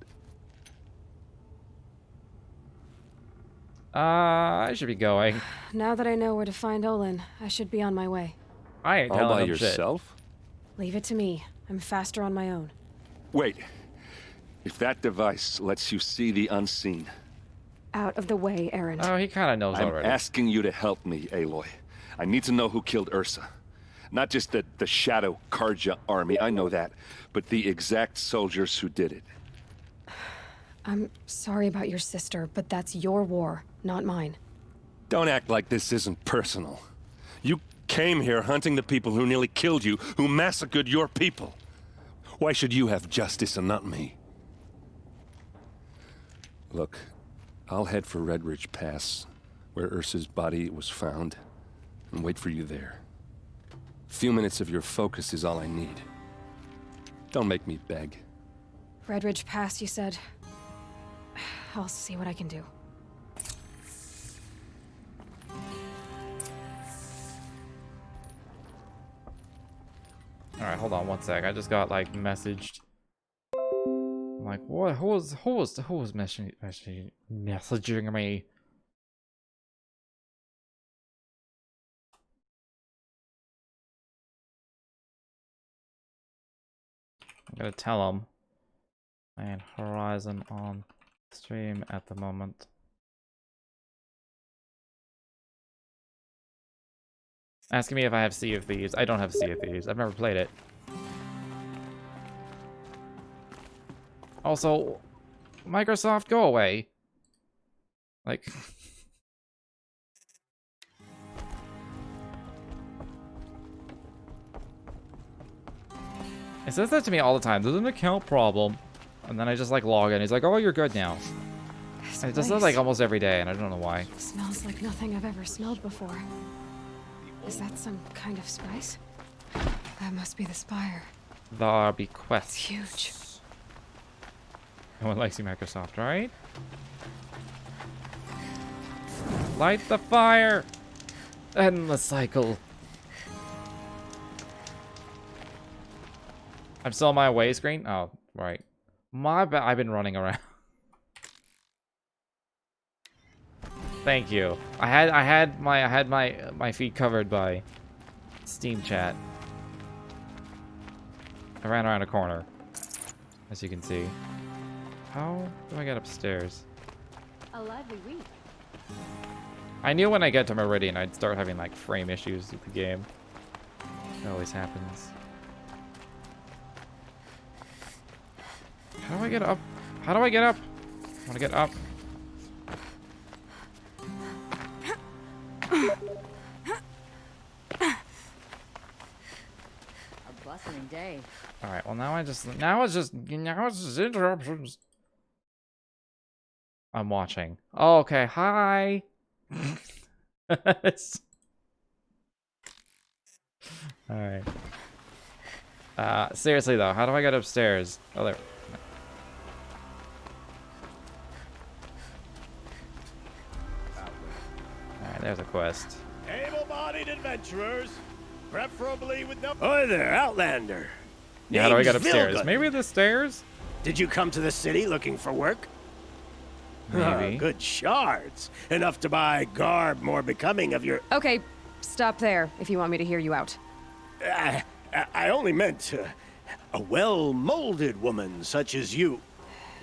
I should be going.
Now that I know where to find Olin, I should be on my way.
I ain't
all
telling
by
him
yourself?
Leave it to me. I'm faster on my own.
Wait. If that device lets you see the unseen...
Out of the way, Erend.
Oh, he kind of knows already.
I'm asking you to help me, Aloy. I need to know who killed Ursa. Not just the Shadow Karja army, I know that, but the exact soldiers who did it.
I'm sorry about your sister, but that's your war, not mine.
Don't act like this isn't personal. You came here hunting the people who nearly killed you, who massacred your people. Why should you have justice and not me? Look, I'll head for Red Ridge Pass, where Ursa's body was found, and wait for you there. A few minutes of your focus is all I need. Don't make me beg.
Red Ridge Pass, you said? I'll see what I can do.
Alright, hold on one sec. I just got like messaged. I'm like, what? Who was messaging me? I'm gonna tell him. And Horizon on stream at the moment. Asking me if I have Sea of Thieves. I don't have Sea of Thieves. I've never played it. Also, Microsoft, go away. Like... It says that to me all the time. There's an account problem. And then I just like log in. He's like, oh, you're good now. It does that like almost every day, and I don't know why.
Smells like nothing I've ever smelled before. Is that some kind of spice? That must be the spire.
The bequest.
Huge.
No one likes you, Microsoft, right? Light the fire! Endless cycle. I'm still on my away screen? Oh, right. My bad. I've been running around. Thank you. I had my feet covered by Steam chat. I ran around a corner, as you can see. How do I get upstairs?
A lively week.
I knew when I get to Meridian I'd start having like frame issues with the game. It always happens. How do I get up? How do I get up? I want to get up.
Bustling day.
All right. Well, now it's just interruptions. I'm watching. Oh, okay. Hi. All right. Seriously though, how do I get upstairs? Oh, there. All right, there's a quest.
Able-bodied adventurers, preferably with no. Hi there, Outlander.
Yeah, how do I get
Name's
upstairs?
Vilgun.
Maybe the stairs?
Did you come to the city looking for work?
Maybe.
Good shards. Enough to buy garb more becoming of your...
Okay, stop there if you want me to hear you out.
I only meant a well-molded woman such as you.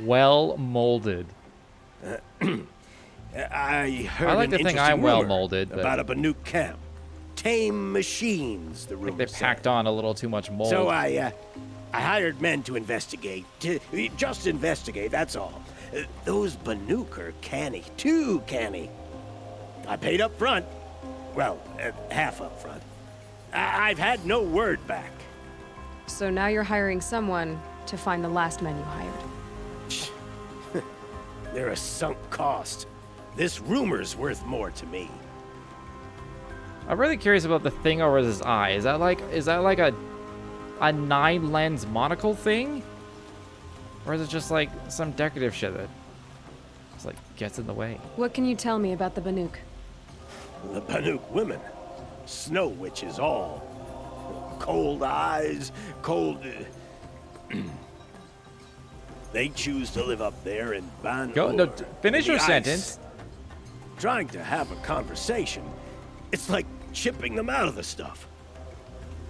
Well molded.
I heard
I like to
an
think
interesting
I'm well
rumor
molded, but
about a Banuk camp. Tame machines, the
I
rumor
think they
said.
packed on a little too much mold.
So I hired men to investigate. Just investigate, that's all. Those Banuk are canny, too canny. I paid up front. Well, half up front. I've had no word back.
So now you're hiring someone to find the last men you hired.
They're a sunk cost. This rumor's worth more to me.
I'm really curious about the thing over his eye. Is that like a 9-lens monocle thing? Or is it just like some decorative shit that just like gets in the way?
What can you tell me about the Banuk?
The Banuk women. Snow witches all. Cold eyes, cold... They choose to live up there in Ban.
No, finish your
ice.
sentence.
Trying to have a conversation. It's like chipping them out of the stuff.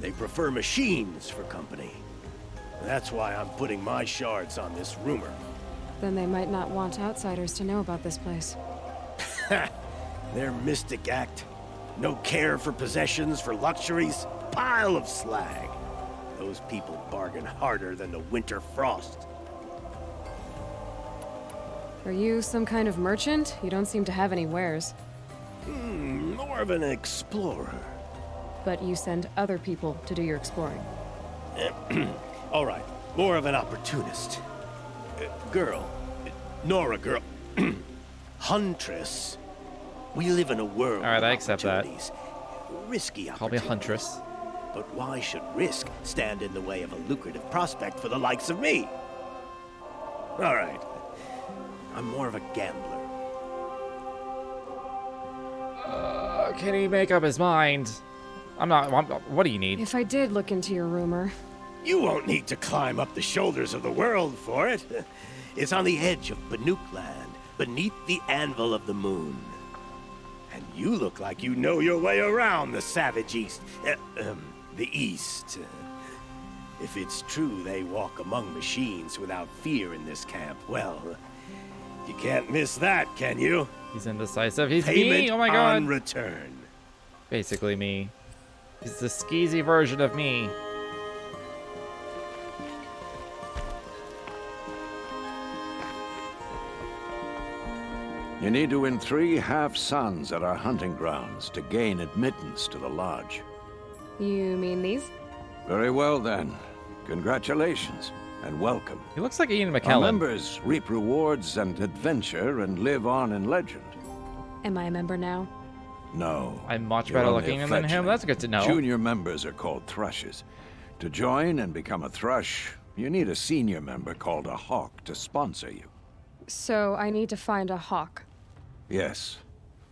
They prefer machines for company. That's why I'm putting my shards on this rumor.
Then they might not want outsiders to know about this place.
Their mystic act. No care for possessions, for luxuries. Pile of slag. Those people bargain harder than the winter frost.
Are you some kind of merchant? You don't seem to have any wares.
More of an explorer.
But you send other people to do your exploring.
All right, more of an opportunist. Girl. Nora girl. Huntress. We live in a world
All right,
of
I accept that.
Risky
Call me
opportunities.
Huntress.
But why should risk stand in the way of a lucrative prospect for the likes of me? All right. I'm more of a gambler.
Can he make up his mind? What do you need?
If I did look into your rumor...
You won't need to climb up the shoulders of the world for it. It's on the edge of Banuk land, beneath the anvil of the moon. And you look like you know your way around the savage east. The east. If it's true they walk among machines without fear in this camp, well, you can't miss that, can you?
He's indecisive. He's
Payment
me. Oh my god.
on return.
Basically me. He's the skeezy version of me.
You need to win 3 half-suns at our hunting grounds to gain admittance to the lodge.
You mean these?
Very well then. Congratulations and welcome.
He looks like Ian
Our
McKellen.
members reap rewards and adventure and live on in legend.
Am I a member now?
No.
I'm much
you're
better
only
looking
a
than him.
fledgling.
That's good to know.
Junior members are called thrushes. To join and become a thrush, you need a senior member called a hawk to sponsor you.
So I need to find a hawk.
Yes,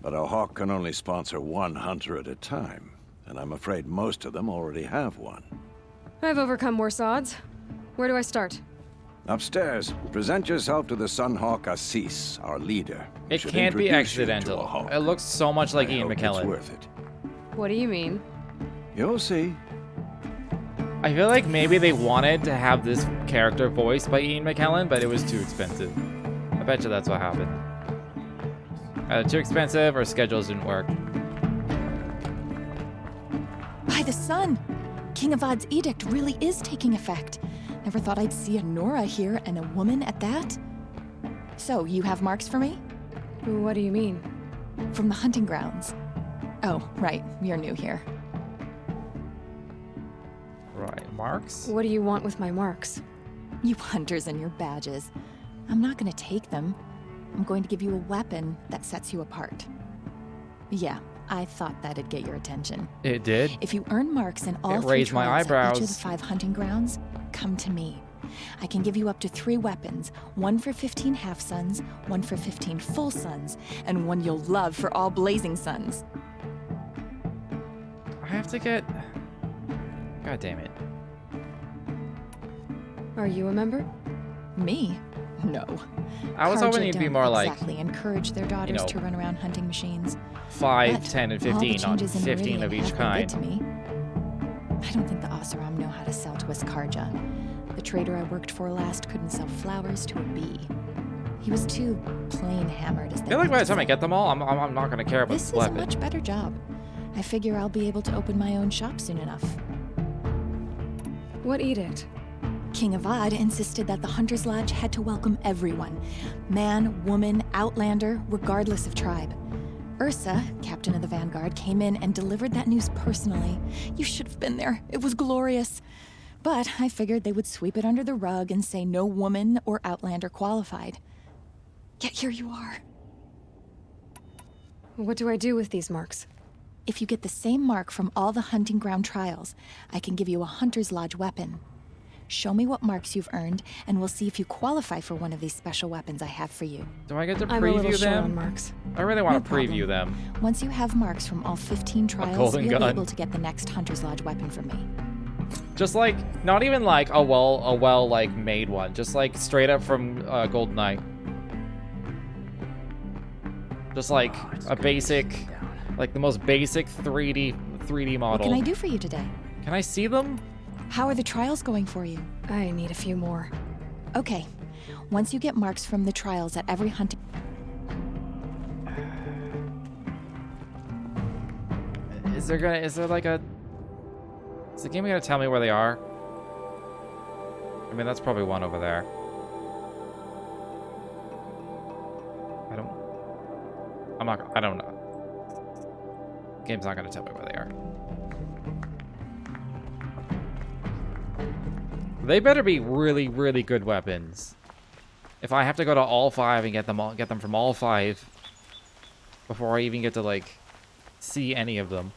but a hawk can only sponsor 1 hunter at a time, and I'm afraid most of them already have one.
I've overcome worse odds. Where do I start?
Upstairs, present yourself to the Sunhawk Assis, our leader. He
It
should
can't be
introduce you to a
accidental.
hawk.
It looks so much like
I
Ian
hope
McKellen.
It's worth it.
What do you mean?
You'll see.
I feel like maybe they wanted to have this character voiced by Ian McKellen, but it was too expensive. I bet you that's what happened. Either too expensive or schedules didn't work.
By the sun! King Avad's edict really is taking effect. Never thought I'd see a Nora here and a woman at that. So, you have marks for me?
What do you mean?
From the hunting grounds. Oh, right. You're new here.
Right, marks?
What do you want with my marks?
You hunters and your badges. I'm not gonna take them. I'm going to give you a weapon that sets you apart. Yeah, I thought that'd get your attention.
It did?
If you earn marks in all
It
3
raised my
trials at each of the
eyebrows.
5 hunting grounds, come to me. I can give you up to 3 weapons, 1 for 15 half-suns, 1 for 15 full suns, and 1 you'll love for all blazing suns.
I have to get... God damn it.
Are you a member?
Me? No.
I was hoping you'd be more like,
exactly encourage their daughters
know,
to run around hunting machines.
5,
But
10, and
all the
15 on
changes in
15
Meridian
of each
have been good
kind.
to me. I don't think the Oseram know how to sell to Askarja. The trader I worked for last couldn't sell flowers to a bee. He was too plain hammered, as
I
they
feel like
like
by
to
the time I
say.
get them all, I'm not going to care about
This
the
is a
weapon.
much better job. I figure I'll be able to open my own shop soon enough.
What edict?
King Avad insisted that the Hunter's Lodge had to welcome everyone. Man, woman, outlander, regardless of tribe. Ursa, captain of the Vanguard, came in and delivered that news personally. You should have been there. It was glorious. But I figured they would sweep it under the rug and say no woman or outlander qualified. Yet here you are.
What do I do with these marks?
If you get the same mark from all the hunting ground trials, I can give you a Hunter's Lodge weapon. Show me what marks you've earned, and we'll see if you qualify for one of these special weapons I have for you.
Do I get to
I'm a little
preview
short on
them?
marks.
I really want
No
to preview
problem.
them.
Once you have marks from all 15 trials,
golden
you'll
gun.
be able to get the next Hunter's Lodge weapon from me.
Just like, not even like a well like made one. Just like straight up from GoldenEye. Just like a basic, like the most basic 3D model.
What can I do for you today?
Can I see them?
How are the trials going for you?
I need a few more.
Okay. Once you get marks from the trials at every hunting...
Is the game gonna tell me where they are? I mean, that's probably one over there. I don't know. The game's not gonna tell me where they are. They better be really, really good weapons. If I have to go to all 5 and get them from all 5 before I even get to like see any of them.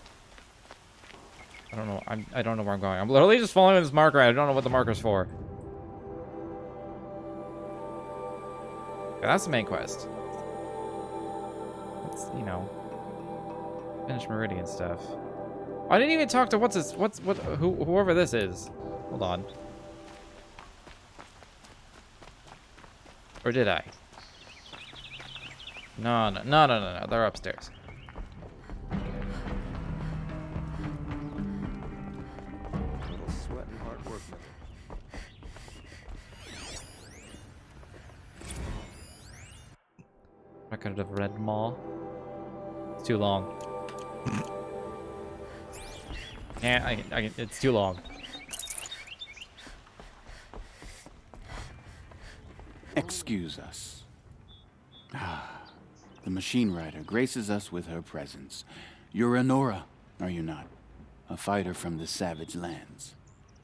I don't know. I don't know where I'm going. I'm literally just following this marker. I don't know what the marker's for. Okay, that's the main quest. Let's, you know, finish Meridian stuff. I didn't even talk to whoever this is. Hold on. Or did I? No. They're upstairs.
Little sweat and hard work.
I could have read them all. It's too long. It's too long.
Excuse us. The machine rider graces us with her presence. You're Nora, are you not? A fighter from the savage lands.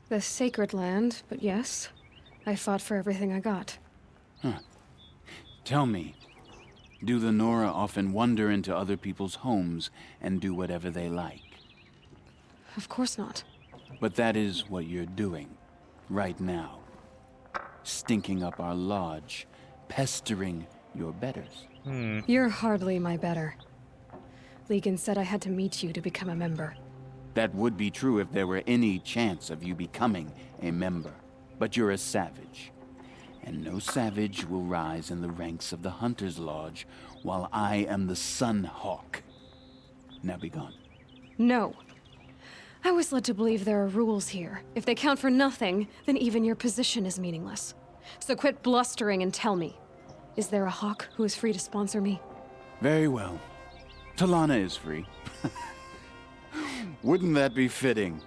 The sacred land, but yes. I fought for everything I got.
Huh. Tell me, do the Nora often wander into other people's homes and do whatever they like?
Of course not.
But that is what you're doing, right now. Stinking up our lodge, pestering your betters.
You're hardly my better. Legan said I had to meet you to become a member.
That would be true if there were any chance of you becoming a member. But you're a savage. And no savage will rise in the ranks of the Hunter's Lodge while I am the Sun Hawk. Now be gone.
No. I was led to believe there are rules here. If they count for nothing, then even your position is meaningless. So quit blustering and tell me. Is there a hawk who is free to sponsor me?
Very well. Talana is free. Wouldn't that be fitting?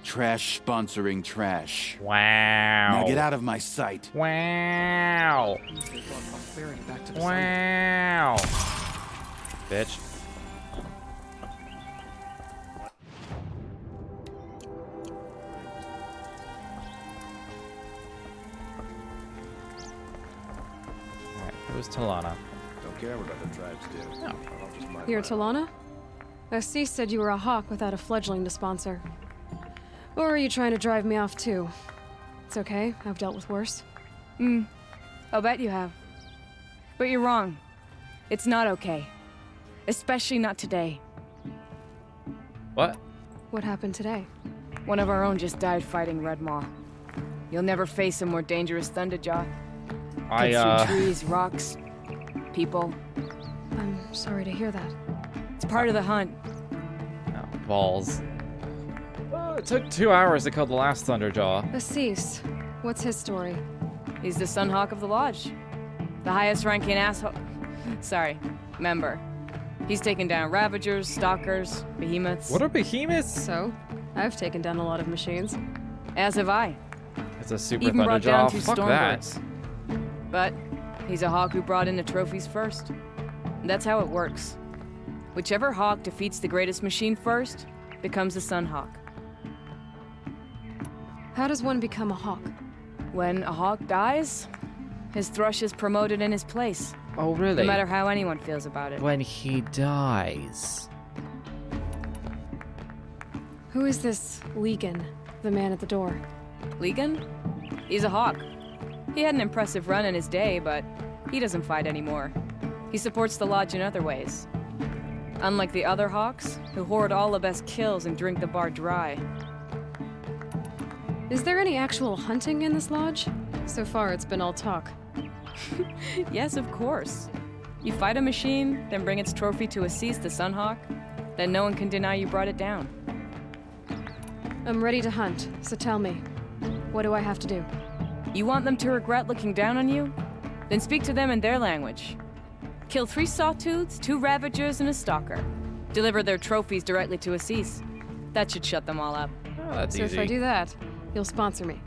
Trash sponsoring trash.
Wow.
Now get out of my sight.
Wow. Wow. Bitch. Who's Talana?
Don't care what other tribes do.
No.
I'll just mind
You're
my-
Talana? Assis said you were a hawk without a fledgling to sponsor. Or are you trying to drive me off too? It's okay, I've dealt with worse.
I'll bet you have. But you're wrong. It's not okay. Especially not today.
What?
What happened today?
One of our own just died fighting Red Maw. You'll never face a more dangerous Thunderjaw. Gets through trees, rocks, people.
I'm sorry to hear that.
It's part of the hunt.
Oh, balls. It took 2 hours to kill the last Thunderjaw.
Assis, what's his story?
He's the Sunhawk of the Lodge. The highest ranking asshole. Sorry, member. He's taken down Ravagers, Stalkers, Behemoths.
What are Behemoths?
So, I've taken down a lot of machines.
As have I.
It's a super
Even brought down
Thunderjaw.
2
Fuck that.
Stormbirds. But he's a hawk who brought in the trophies first. And that's how it works. Whichever hawk defeats the greatest machine first becomes a Sunhawk.
How does one become a hawk?
When a hawk dies, his thrush is promoted in his place.
Oh, really?
No matter how anyone feels about it.
When he dies.
Who is this Legan, the man at the door?
Legan? He's a hawk. He had an impressive run in his day, but he doesn't fight anymore. He supports the lodge in other ways. Unlike the other hawks, who hoard all the best kills and drink the bar dry.
Is there any actual hunting in this lodge? So far, it's been all talk.
Yes, of course. You fight a machine, then bring its trophy to Assis the Sunhawk, then no one can deny you brought it down.
I'm ready to hunt, so tell me, what do I have to do?
You want them to regret looking down on you? Then speak to them in their language. Kill 3 Sawtooths, 2 Ravagers, and a Stalker. Deliver their trophies directly to Assis. That should shut them all up.
Oh, that's
so
easy.
if I do that, you'll sponsor me.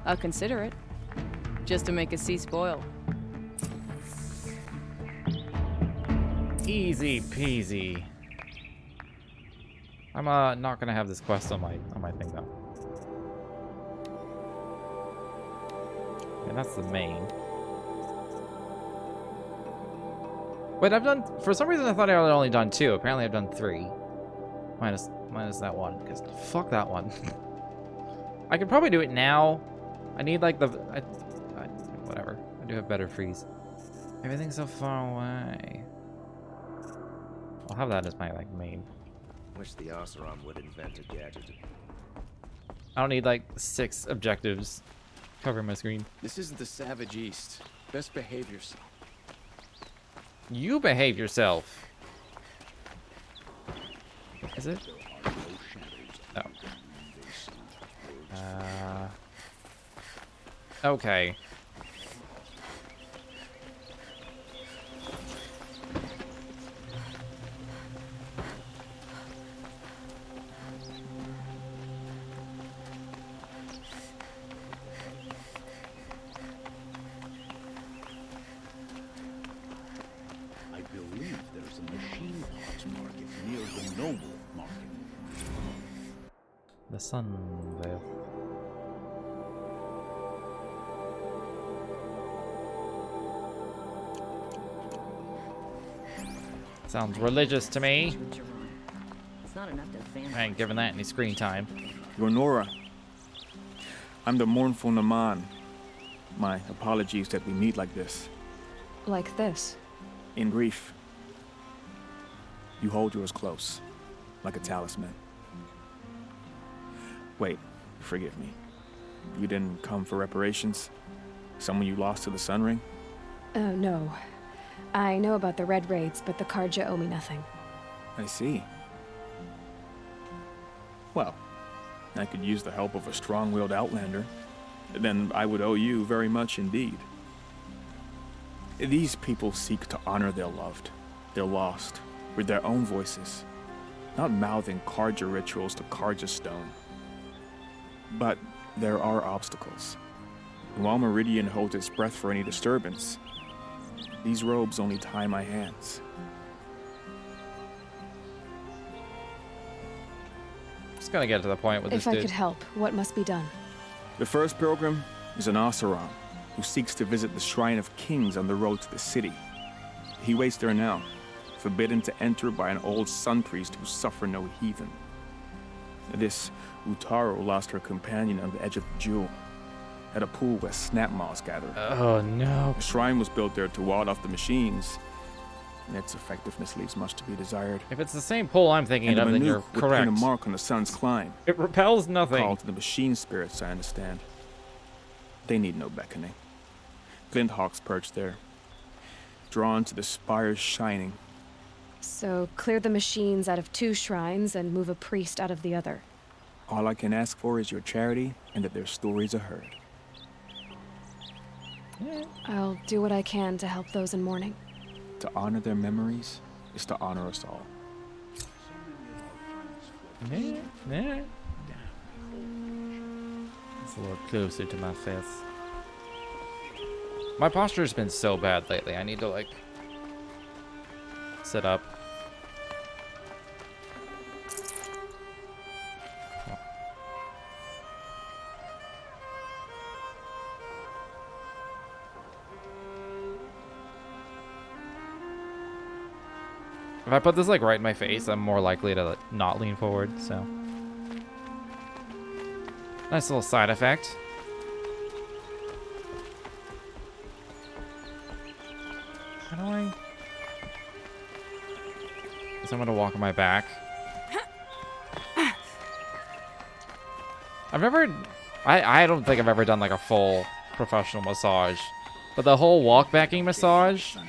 I'll consider it. Just to make Assis spoil.
Easy peasy. I'm not gonna have this quest on my thing though. And that's the main. Wait, I've done, for some reason I thought I had only done 2. Apparently I've done 3. Minus that one, because fuck that one. I could probably do it now. I need like whatever. I do have better freeze. Everything's so far away. I'll have that as my like main.
Wish the Oseram would invent a gadget.
I don't need like 6 objectives covering my screen.
This isn't the Savage East. Best behave yourself.
You behave yourself. Is it? No. Okay.
I believe there's a machine parts market near the Noble Market.
The Sunvale. Sounds religious to me.
It's not enough to fan.
I ain't giving that any screen time.
Gonora, I'm the mournful Naman. My apologies that we meet like this.
Like this?
In grief. You hold yours close, like a talisman. Wait, forgive me. You didn't come for reparations? Someone you lost to the Sun Ring?
No. I know about the Red Raids, but the Karja owe me nothing.
I see. Well, I could use the help of a strong-willed outlander. Then I would owe you very much indeed. These people seek to honor their loved, their lost, with their own voices, not mouthing Karja rituals to Karja stone. But there are obstacles. And while Meridian holds its breath for any disturbance, these robes only tie my hands.
Just gonna get to the point with this
If I
dude.
could help, what must be done?
The first pilgrim is an Oseram, who seeks to visit the Shrine of Kings on the road to the city. He waits there now, forbidden to enter by an old sun priest who suffer no heathen. This Utaro lost her companion on the edge of the jewel, at a pool where snap moths gather.
Oh no.
The shrine was built there to ward off the machines, and its effectiveness leaves much to be desired.
If it's the same pool I'm thinking of, then you're
would
correct.
pin a mark on the sun's climb.
It repels nothing.
Call to the machine spirits, I understand. They need no beckoning. Glint hawks perch there, drawn to the spire's shining.
So clear the machines out of 2 shrines and move a priest out of the other.
All I can ask for is your charity and that their stories are heard.
I'll do what I can to help those in mourning.
To honor their memories is to honor us all.
It's a little closer to my face. My posture's been so bad lately. I need to, like, sit up. If I put this like right in my face, I'm more likely to like, not lean forward, so. Nice little side effect. How do I? Guess I'm gonna walk on my back. I've never, I don't think I've ever done like a full professional massage, but the whole walk backing massage,
All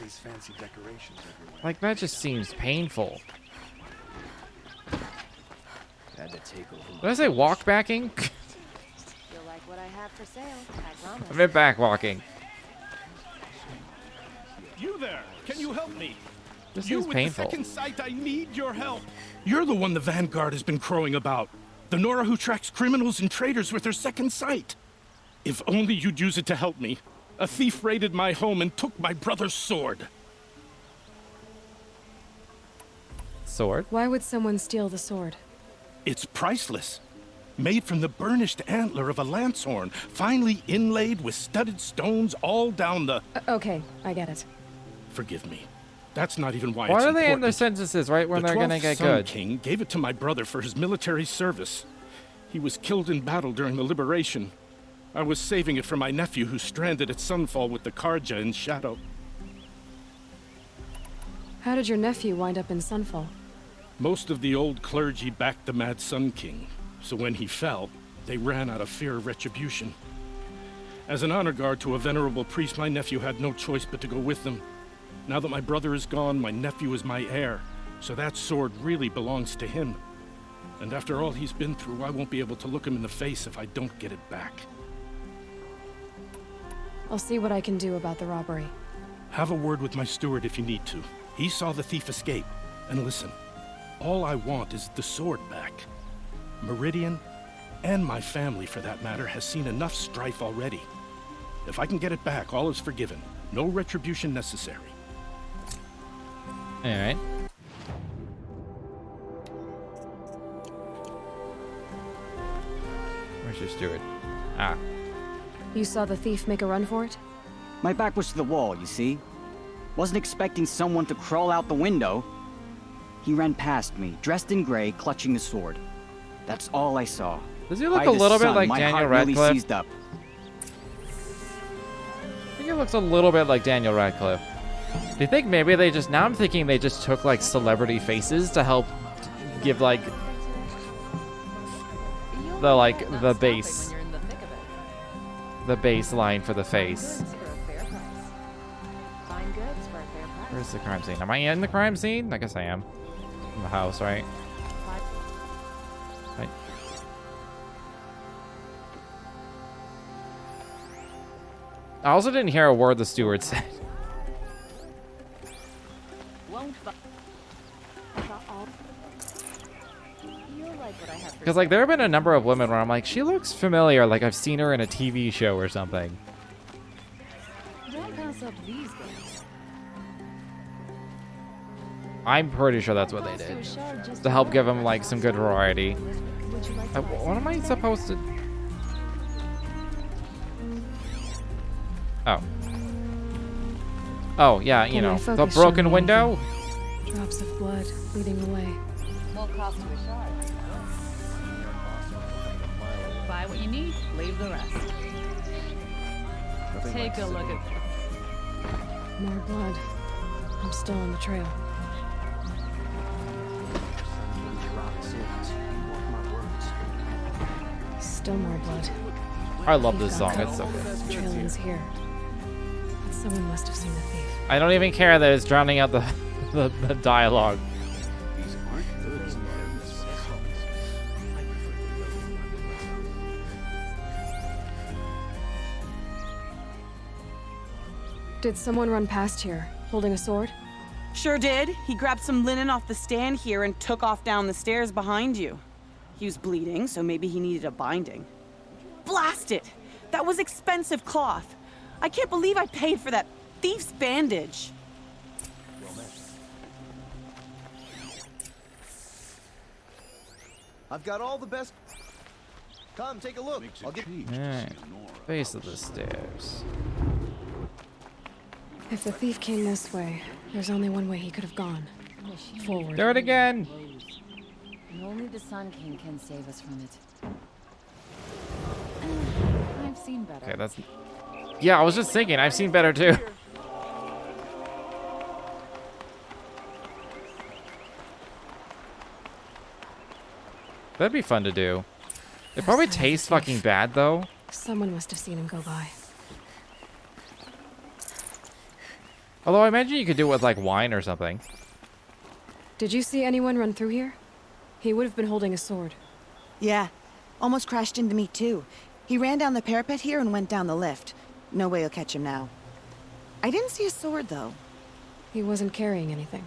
these fancy decorations everywhere.
like that just seems painful.
Had to take over.
Did I say walk backing?
You'll like what I have for sale, I promise.
I meant back walking.
You there! Can you help me?
This
you
seems
with
painful.
the second sight, I need your help. You're the one the Vanguard has been crowing about. The Nora who tracks criminals and traitors with her second sight. If only you'd use it to help me. A thief raided my home and took my brother's sword.
Sword?
Why would someone steal the sword?
It's priceless. Made from the burnished antler of a lancehorn, finely inlaid with studded stones all down the...
Okay, I get it.
Forgive me. That's not even why
Why
it's
are they in
important.
their sentences right when
The
they're gonna
12th
get
Sun
good?
King gave it to my brother for his military service. He was killed in battle during the liberation. I was saving it for my nephew who's stranded at Sunfall with the Karja in Shadow.
How did your nephew wind up in Sunfall?
Most of the old clergy backed the Mad Sun King, so when he fell, they ran out of fear of retribution. As an honor guard to a venerable priest, my nephew had no choice but to go with them. Now that my brother is gone, my nephew is my heir, so that sword really belongs to him. And after all he's been through, I won't be able to look him in the face if I don't get it back.
I'll see what I can do about the robbery.
Have a word with my steward if you need to. He saw the thief escape. And listen, all I want is the sword back. Meridian, and my family for that matter, has seen enough strife already. If I can get it back, all is forgiven. No retribution necessary.
Alright. Where's your steward? Ah.
You saw the thief make a run for it?
My back was to the wall, you see? Wasn't expecting someone to crawl out the window. He ran past me, dressed in gray, clutching the sword. That's all I saw.
Does he look
By
a
the
little bit
sun,
like
my
Daniel
heart really
Radcliffe?
seized up.
I think he looks a little bit like Daniel Radcliffe. Do you think maybe they just... Now I'm thinking they just took, like, celebrity faces to help give, like... The, like, the base... The baseline for the face. Where's the crime scene? Am I in the crime scene? I guess I am. In the house, right? Right. I also didn't hear a word the steward said. Because, like, there have been a number of women where I'm like, she looks familiar, like I've seen her in a TV show or something.
Don't pass up these guys.
I'm pretty sure that's what they did. To help give them, like, some good variety. What am I supposed to... Oh. Oh, yeah, you
Can
know,
my
the
focus show
broken
me
window.
anything? Drops of blood leading away.
Won't cost you a shard. Buy what you need, leave the rest. Take a look at...
More blood. I'm still on the trail. Still more blood.
I love this song. It's so good.
The trail ends here. But someone must have seen the thief.
I don't even care that it's drowning out the the dialogue.
Did someone run past here, holding a sword?
Sure did. He grabbed some linen off the stand here and took off down the stairs behind you. He was bleeding, so maybe he needed a binding. Blast it! That was expensive cloth. I can't believe I paid for that thief's bandage.
I've got all the best. Come, take a look. I'll get.
Alright. Base of the stairs.
If the thief came this way, there's only one way he could have gone. Forward.
Do it again!
And only the Sun King can save us from it. I've seen better.
Okay, that's... Yeah, I was just thinking, I've seen better too. That'd be fun to do. It probably tastes fucking bad though.
Someone must have seen him go by.
Although I imagine you could do it with like wine or something.
Did you see anyone run through here? He would have been holding a sword.
Yeah. Almost crashed into me too. He ran down the parapet here and went down the lift. No way you'll catch him now. I didn't see a sword though.
He wasn't carrying anything.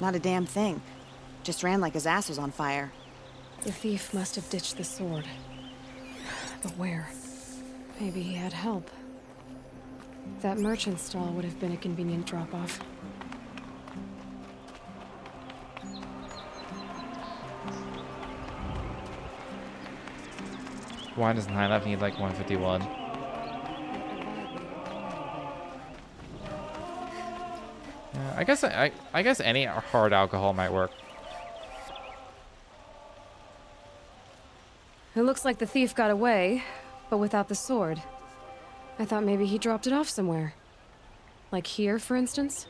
Not a damn thing. Just ran like his ass was on fire.
The thief must have ditched the sword. But where? Maybe he had help. That merchant stall would have been a convenient drop-off.
Wine isn't high enough, you need like 151. Yeah, I guess any hard alcohol might work.
It looks like the thief got away, but without the sword. I thought maybe he dropped it off somewhere. Like here, for instance?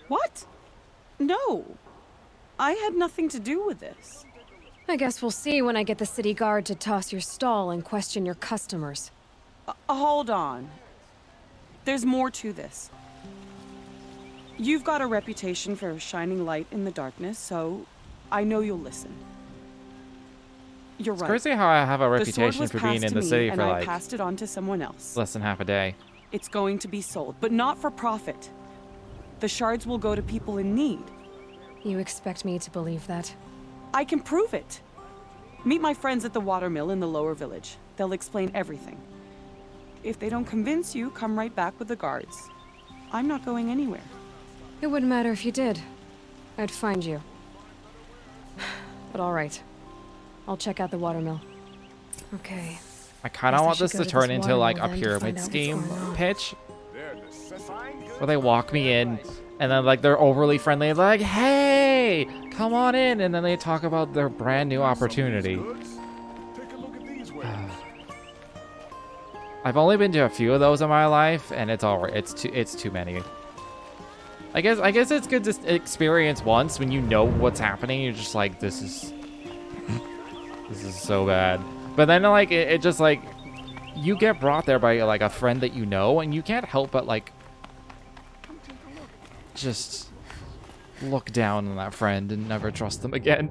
What? No. I had nothing to do with this.
I guess we'll see when I get the city guard to toss your stall and question your customers.
Hold on. There's more to this. You've got a reputation for shining light in the darkness, so I know you'll listen. You're right.
It's crazy how I have a reputation for being in the city for
I
like
passed it on to someone else.
less than half a day.
It's going to be sold, but not for profit. The shards will go to people in need.
You expect me to believe that?
I can prove it. Meet my friends at the watermill in the lower village. They'll explain everything. If they don't convince you, come right back with the guards. I'm not going anywhere.
It wouldn't matter if you did. I'd find you. But all right. I'll check out the watermill. Okay.
I kind of want this to turn into like a
watermill then to
pyramid
find out
scheme
what's going on.
pitch. Where they walk me in and then like they're overly friendly, like, hey, come on in, and then they talk about their brand new opportunity. I've only been to a few of those in my life, and it's alright. It's too many. I guess it's good to experience once when you know what's happening. You're just like, this is so bad. But then like it just like you get brought there by like a friend that you know, and you can't help but like just look down on that friend and never trust them again.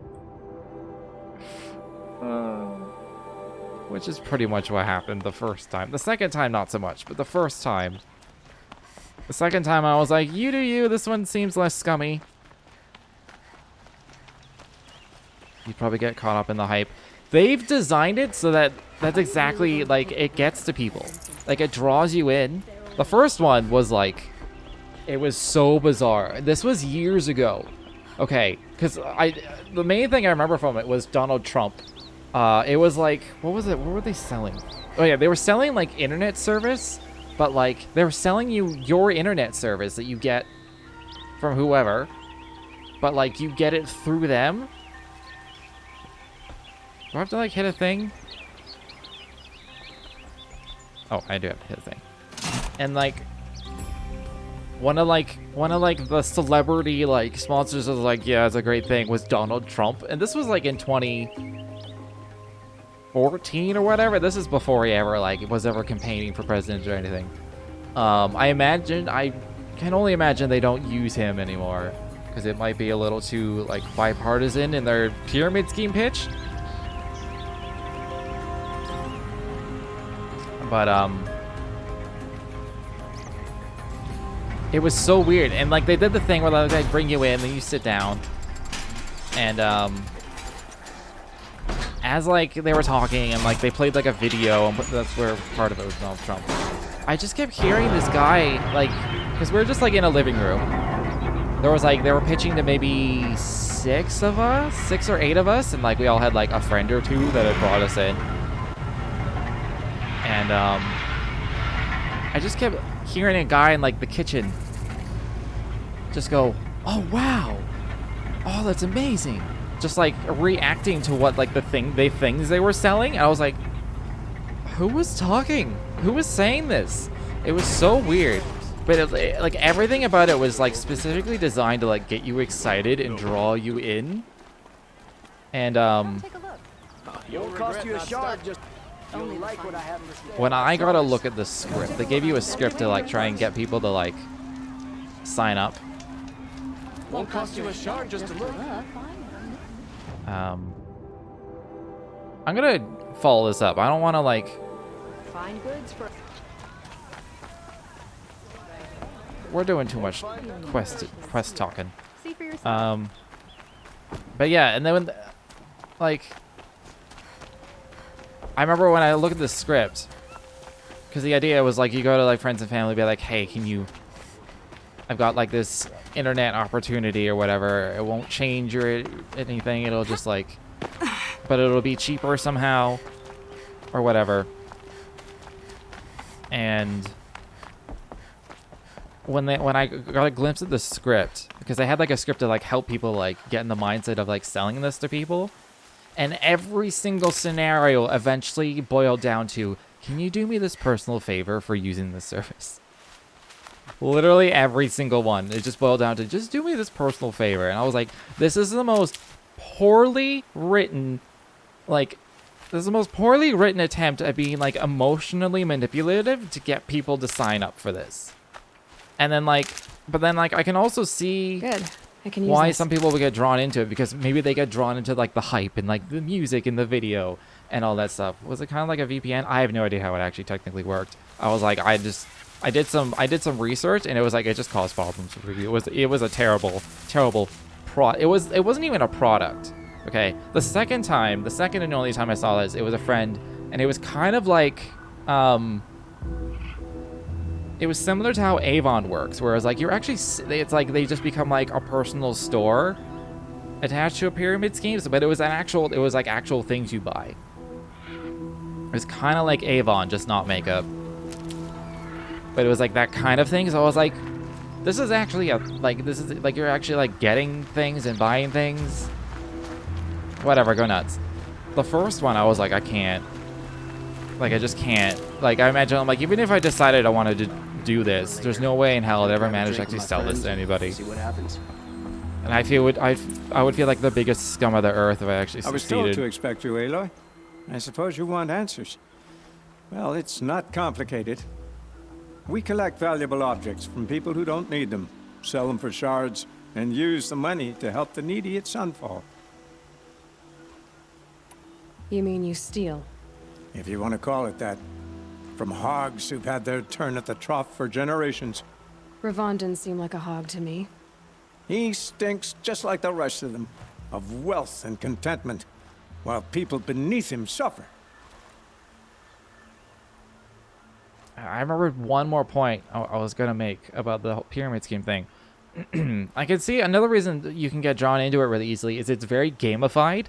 Which is pretty much what happened the first time. The second time, not so much, but the first time. The second time, I was like, you do you. This one seems less scummy. You'd probably get caught up in the hype. They've designed it so that that's exactly, like, it gets to people. Like, it draws you in. The first one was, like, it was so bizarre. This was years ago. Okay, because the main thing I remember from it was Donald Trump. It was like, what was it? What were they selling? Oh yeah, they were selling like internet service but like they're selling you your internet service that you get from whoever, but like you get it through them. Do I have to like hit a thing? Oh, I do have to hit a thing. And like one of the celebrity like sponsors was like, yeah, it's a great thing, was Donald Trump. And this was like in 2014 or whatever. This is before he ever like was ever campaigning for president or anything. I can only imagine they don't use him anymore because it might be a little too like bipartisan in their pyramid scheme pitch. But it was so weird, and like they did the thing where like, they bring you in, then you sit down, and as like they were talking and like they played like a video, and that's where part of it was Donald Trump. I just kept hearing this guy like, because we were just like in a living room. There was like they were pitching to maybe 6 or 8 of us, and like we all had like a friend or two that had brought us in. And I just kept hearing a guy in like the kitchen just go, "Oh wow, oh that's amazing," just like reacting to what like the things they were selling. And I was like, who was talking? Who was saying this? It was so weird, but it, like everything about it was like specifically designed to like get you excited and draw you in. And
Won't cost you a shard, just like what I have to say.
when I got to look at the script, they gave you a script to like try and get people to like sign up.
Won't cost you a shard just to look.
I'm gonna follow this up. I don't want to like.
Find goods for.
We're doing too much quest talking.
See for yourself.
But yeah, and then when, like, I remember when I looked at the script, because the idea was like you go to like friends and family, be like, hey, can you? I've got like this internet opportunity or whatever. It won't change or anything. It'll just like, but it'll be cheaper somehow, or whatever. And when I got a glimpse of the script, because they had like a script to like help people like get in the mindset of like selling this to people, and every single scenario eventually boiled down to, can you do me this personal favor for using this service? Literally every single one. It just boiled down to, just do me this personal favor. And I was like, this is the most poorly written, like, this is the most poorly written attempt at being like emotionally manipulative to get people to sign up for this. And then like, but then like I can also see
Good. I can use
why
this.
some people would get drawn into it, because maybe they get drawn into like the hype and like the music and the video and all that stuff. Was it kind of like a VPN? I have no idea how it actually technically worked. I was like, I did some research, and it was like it just caused problems with review. It was a terrible it wasn't even a product. Okay, the second and only time I saw this, it was a friend, and it was kind of like it was similar to how Avon works, where it's like you're actually, it's like they just become like a personal store attached to a pyramid scheme, but it was like actual things you buy. It was kind of like Avon, just not makeup. But it was like that kind of thing, so I was like, this is actually you're actually like getting things and buying things. Whatever, go nuts. The first one, I was like, I can't. Like, I just can't. Like, I imagine, I'm like, even if I decided I wanted to do this, there's no way in hell I'd ever manage to actually sell this to anybody.
See what happens.
And I would feel like the biggest scum of the earth if I actually
I was told
succeeded.
to expect you, Aloy. I suppose you want answers. Well, it's not complicated. We collect valuable objects from people who don't need them, sell them for shards, and use the money to help the needy at Sunfall.
You mean you steal?
If you want to call it that. From hogs who've had their turn at the trough for generations.
Ravon didn't seem like a hog to me.
He stinks just like the rest of them, of wealth and contentment, while people beneath him suffer.
I remembered one more point I was going to make about the whole pyramid scheme thing. I can see another reason you can get drawn into it really easily is it's very gamified,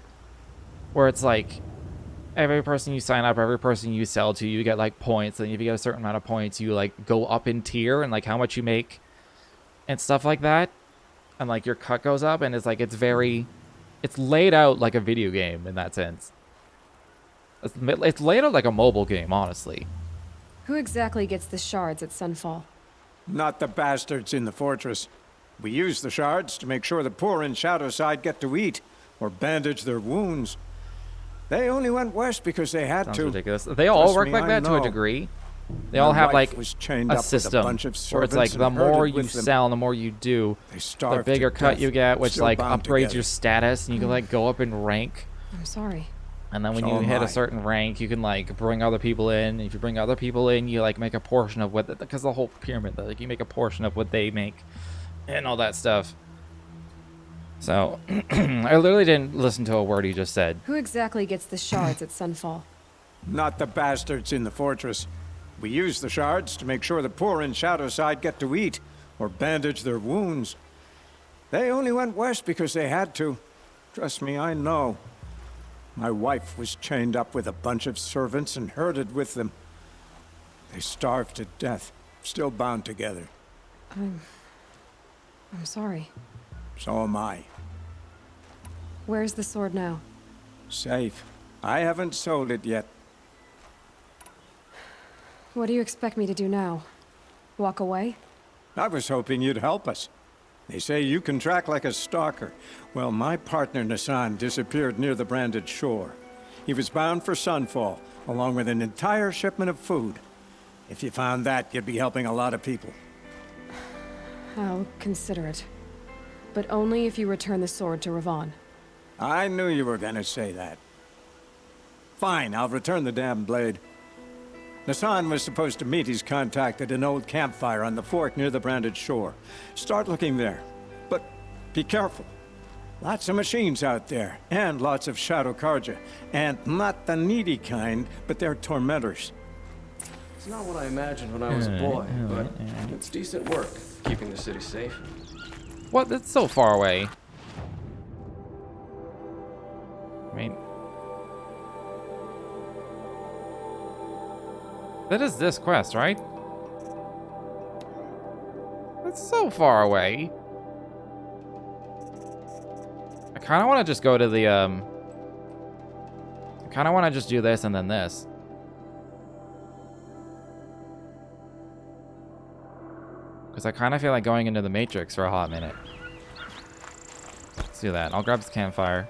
where it's like every person you sign up, every person you sell to, you get like points, and if you get a certain amount of points, you like go up in tier and like how much you make and stuff like that, and like your cut goes up, and it's like it's laid out like a video game in that sense. It's laid out like a mobile game, honestly.
Who exactly gets the shards at Sunfall?
Not the bastards in the fortress. We use the shards to make sure the poor in Shadowside get to eat or bandage their wounds. They only went west because they had
Sounds
to.
ridiculous. They all work like that to a degree. They all have like a system where it's like the more you sell and the more you do, the bigger cut you get, which like upgrades your status, and you can like go up in rank.
I'm sorry.
And then when you hit a certain rank, you can like bring other people in. If you bring other people in, you like make a portion of what, because the whole pyramid, like you make a portion of what they make, and all that stuff. So I literally didn't listen to a word he just said.
Who exactly gets the shards at Sunfall?
Not the bastards in the fortress. We use the shards to make sure the poor in Shadowside get to eat or bandage their wounds. They only went west because they had to. Trust me, I know. My wife was chained up with a bunch of servants and herded with them. They starved to death, still bound together.
I'm sorry.
So am I.
Where's the sword now?
Safe. I haven't sold it yet.
What do you expect me to do now? Walk away?
I was hoping you'd help us. They say you can track like a stalker. Well, my partner Nassan disappeared near the branded shore. He was bound for Sunfall, along with an entire shipment of food. If you found that, you'd be helping a lot of people.
I'll consider it. But only if you return the sword to Ravon.
I knew you were gonna say that. Fine, I'll return the damn blade. Nassan was supposed to meet his contact at an old campfire on the fork near the branded shore. Start looking there. But be careful. Lots of machines out there, and lots of Shadow Karja. And not the needy kind, but they're tormentors.
It's not what I imagined when I was a boy, but it's decent work, keeping the city safe.
What? That's so far away. I mean... That is this quest, right? That's so far away. I kind of want to just go to the, I kind of want to just do this and then this. Because I kind of feel like going into the Matrix for a hot minute. Let's do that. I'll grab this campfire.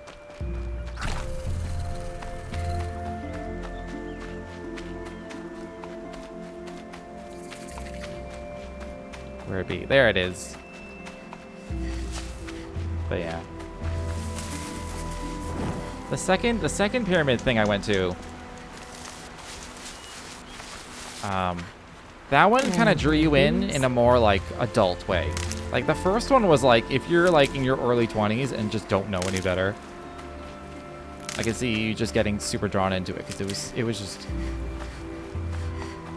Where it be? There it is. But yeah. The second pyramid thing I went to. That one kind of drew you in a more like adult way. Like the first one was like if you're like in your early 20s and just don't know any better. I can see you just getting super drawn into it because it was just.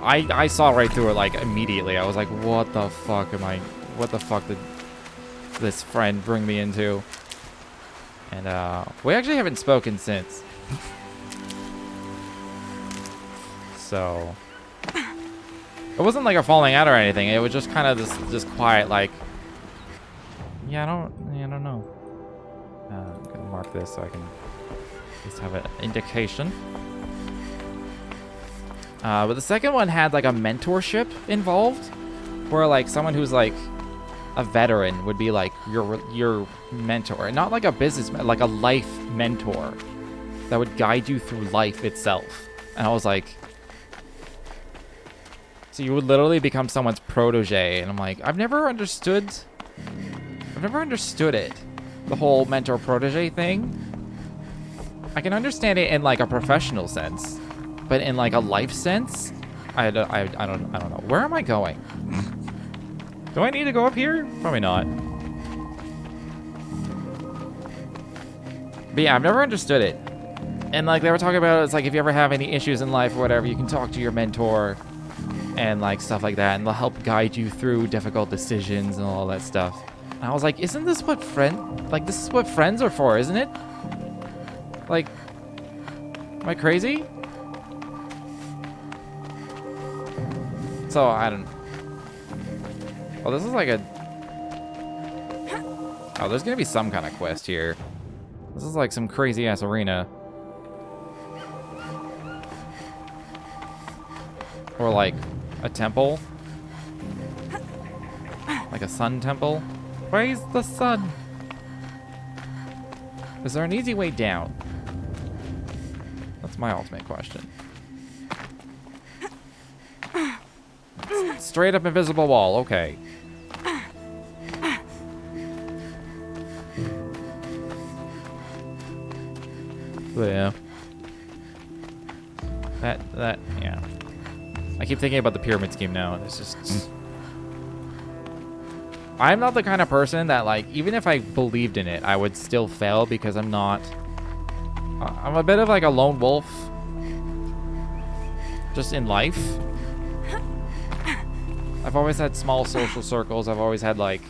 I saw right through it like immediately. I was like, what the fuck did this friend bring me into? And we actually haven't spoken since. So it wasn't like a falling out or anything. It was just kind of this quiet like, yeah, I don't know. I'm gonna mark this so I can just have an indication. But the second one had like a mentorship involved, where like someone who's like a veteran would be like your mentor, not like a businessman, like a life mentor that would guide you through life itself. And I was like, so you would literally become someone's protege, and I'm like, I've never understood it, the whole mentor protege thing. I can understand it in like a professional sense. But in like a life sense, I don't know. Where am I going? Do I need to go up here? Probably not. But yeah, I've never understood it. And like they were talking about, it's like if you ever have any issues in life or whatever, you can talk to your mentor and like stuff like that, and they'll help guide you through difficult decisions and all that stuff. And I was like, isn't this what this is what friends are for, isn't it? Like, Am I crazy? So, I don't... Oh, this is like a... Oh, there's gonna be some kind of quest here. This is like some crazy-ass arena. Or like a temple. Like a sun temple. Praise the sun! Is there an easy way down? That's my ultimate question. Straight up invisible wall, okay. But yeah. Yeah. I keep thinking about the pyramid scheme now, and it's just... I'm not the kind of person that, like, even if I believed in it, I would still fail because I'm not... I'm a bit of, like, a lone wolf. Just in life. I've always had small social circles. I've always had, like...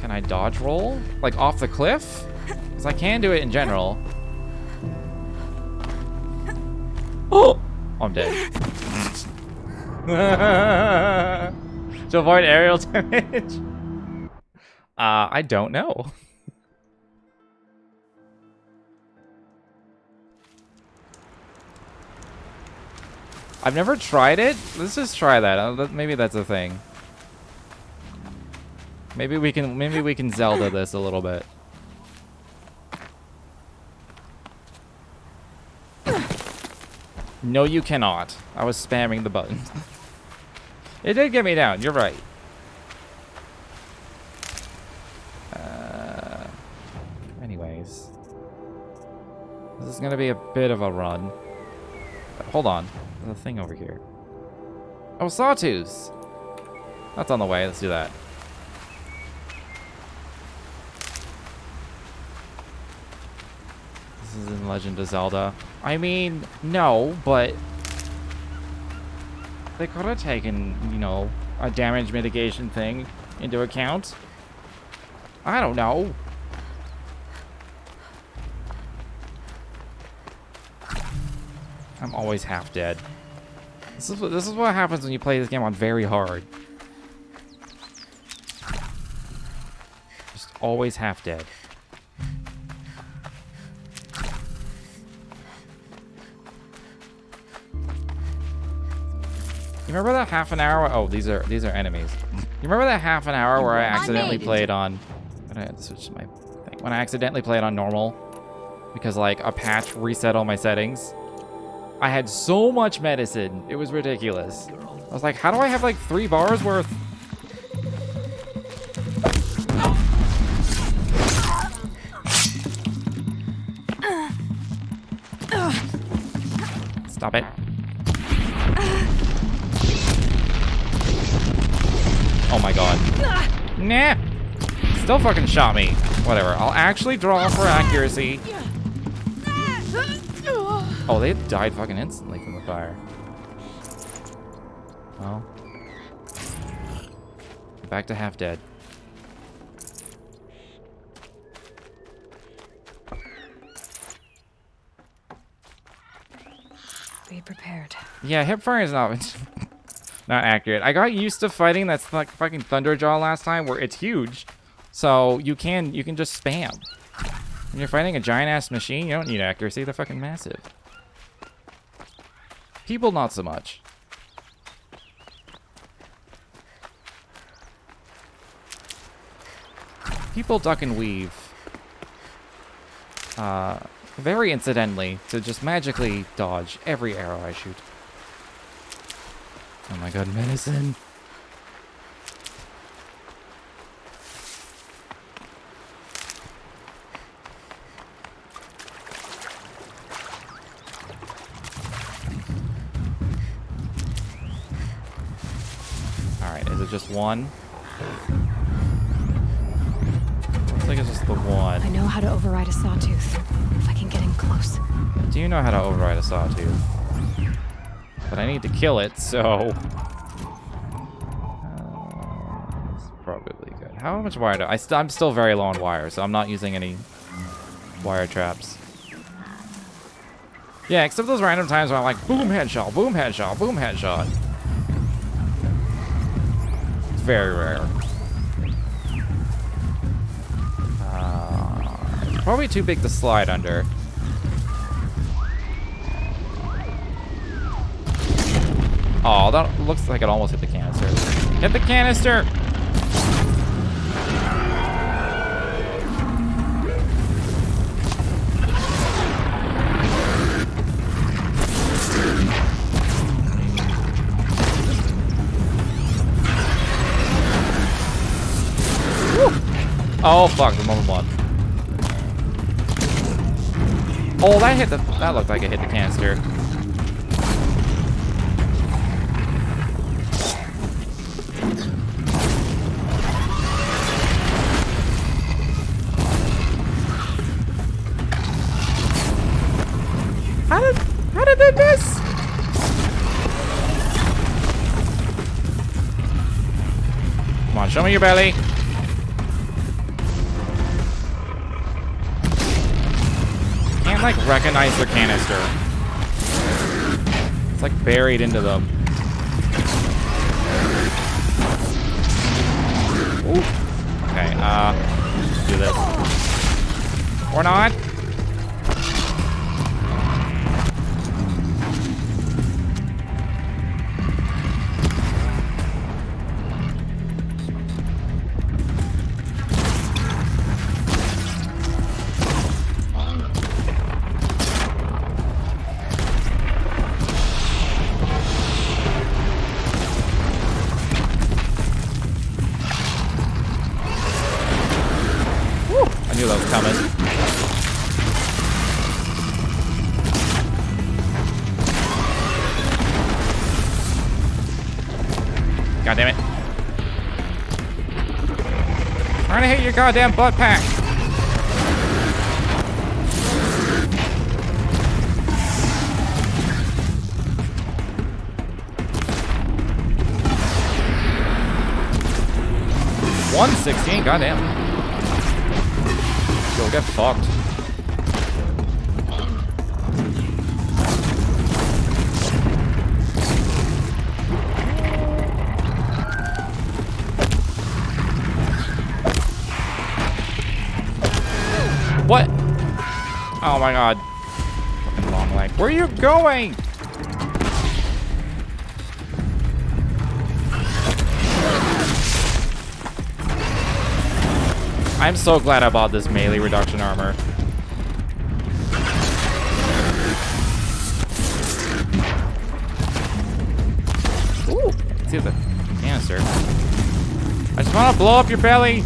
Can I dodge roll? Like, off the cliff? Because I can do it in general. Oh! I'm dead. To avoid aerial damage? I don't know. I've never tried it. Let's just try that. Maybe that's a thing. Maybe we can Zelda this a little bit. No, you cannot. I was spamming the button. It did get me down. You're right. Anyways. This is going to be a bit of a run. Hold on. There's a thing over here. Oh, sawtooths. That's on the way. Let's do that. This is in Legend of Zelda. I mean, no, but they could have taken, you know, a damage mitigation thing into account. I don't know. I'm always half dead. This is what happens when you play this game on very hard. Just always half dead. You remember that half an hour? Oh, these are enemies. You remember that half an hour where I accidentally played on... I had to switch my thing. When I accidentally played on normal because like a patch reset all my settings. I had so much medicine. It was ridiculous. I was like, how do I have like 3 bars worth? Stop it. Oh my god. Nah. Still fucking shot me. Whatever. I'll actually draw for accuracy. Oh, they died fucking instantly from the fire. Well. Back to half dead.
Be prepared.
Yeah, hip fire is not not accurate. I got used to fighting that fucking Thunderjaw last time where it's huge. So you can just spam. When you're fighting a giant ass machine, you don't need accuracy, they're fucking massive. People not so much. People duck and weave. Very incidentally, to just magically dodge every arrow I shoot. Oh my god, medicine. Alright, is it just one? Looks like it's just the one.
I know how to override a sawtooth, if I can get in close.
Do you know how to override a sawtooth? But I need to kill it, so... it's probably good. How much wire do I'm still very low on wire, so I'm not using any wire traps. Yeah, except those random times where I'm like, boom, headshot, boom, headshot, boom, headshot. It's very rare. It's probably too big to slide under. Oh, that looks like it almost hit the canister. Hit the canister! Oh fuck, the moment one. Oh, that looked like it hit the canister. How did they miss? Come on, show me your belly. Can't like recognize their canister. It's like buried into them. Ooh. Okay, let's do this. Or not. Knew that was coming. God damn it. Trying to hit your goddamn butt pack. $116, goddamn. Go get fucked. What? Oh my god. Fucking long leg. Where are you going? I'm so glad I bought this melee reduction armor. Ooh, let's see the canister. I just want to blow up your belly.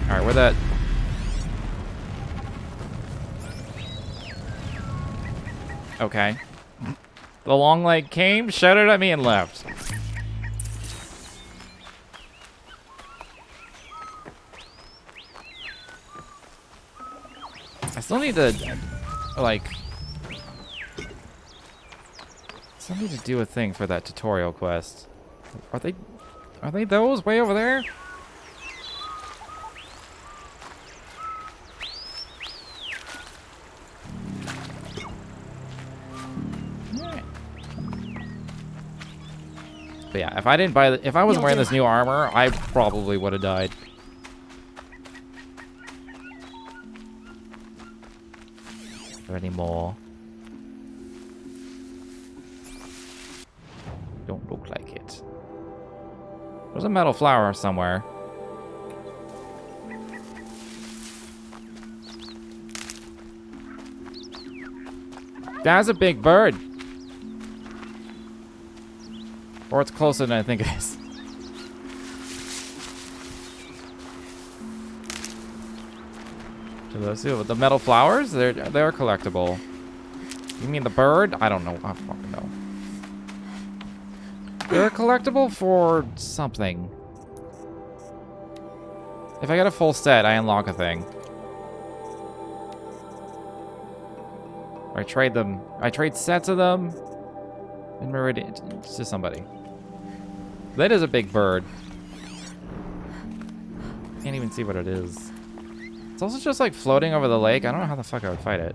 All right, where that? Okay. The long leg came, shouted at me, and left. I still need to, like... still need to do a thing for that tutorial quest. Are they those way over there? But yeah, if I didn't buy if I wasn't wearing this new armor, I probably would have died. Is there any more? Don't look like it. There's a metal flower somewhere. That's a big bird. Or it's closer than I think it is. So let's see the metal flowers. They're collectible. You mean the bird? I don't know. I don't fucking know. They're collectible for something. If I get a full set, I unlock a thing. Or I trade them. I trade sets of them. And to somebody. That is a big bird. Can't even see what it is. It's also just like floating over the lake. I don't know how the fuck I would fight it.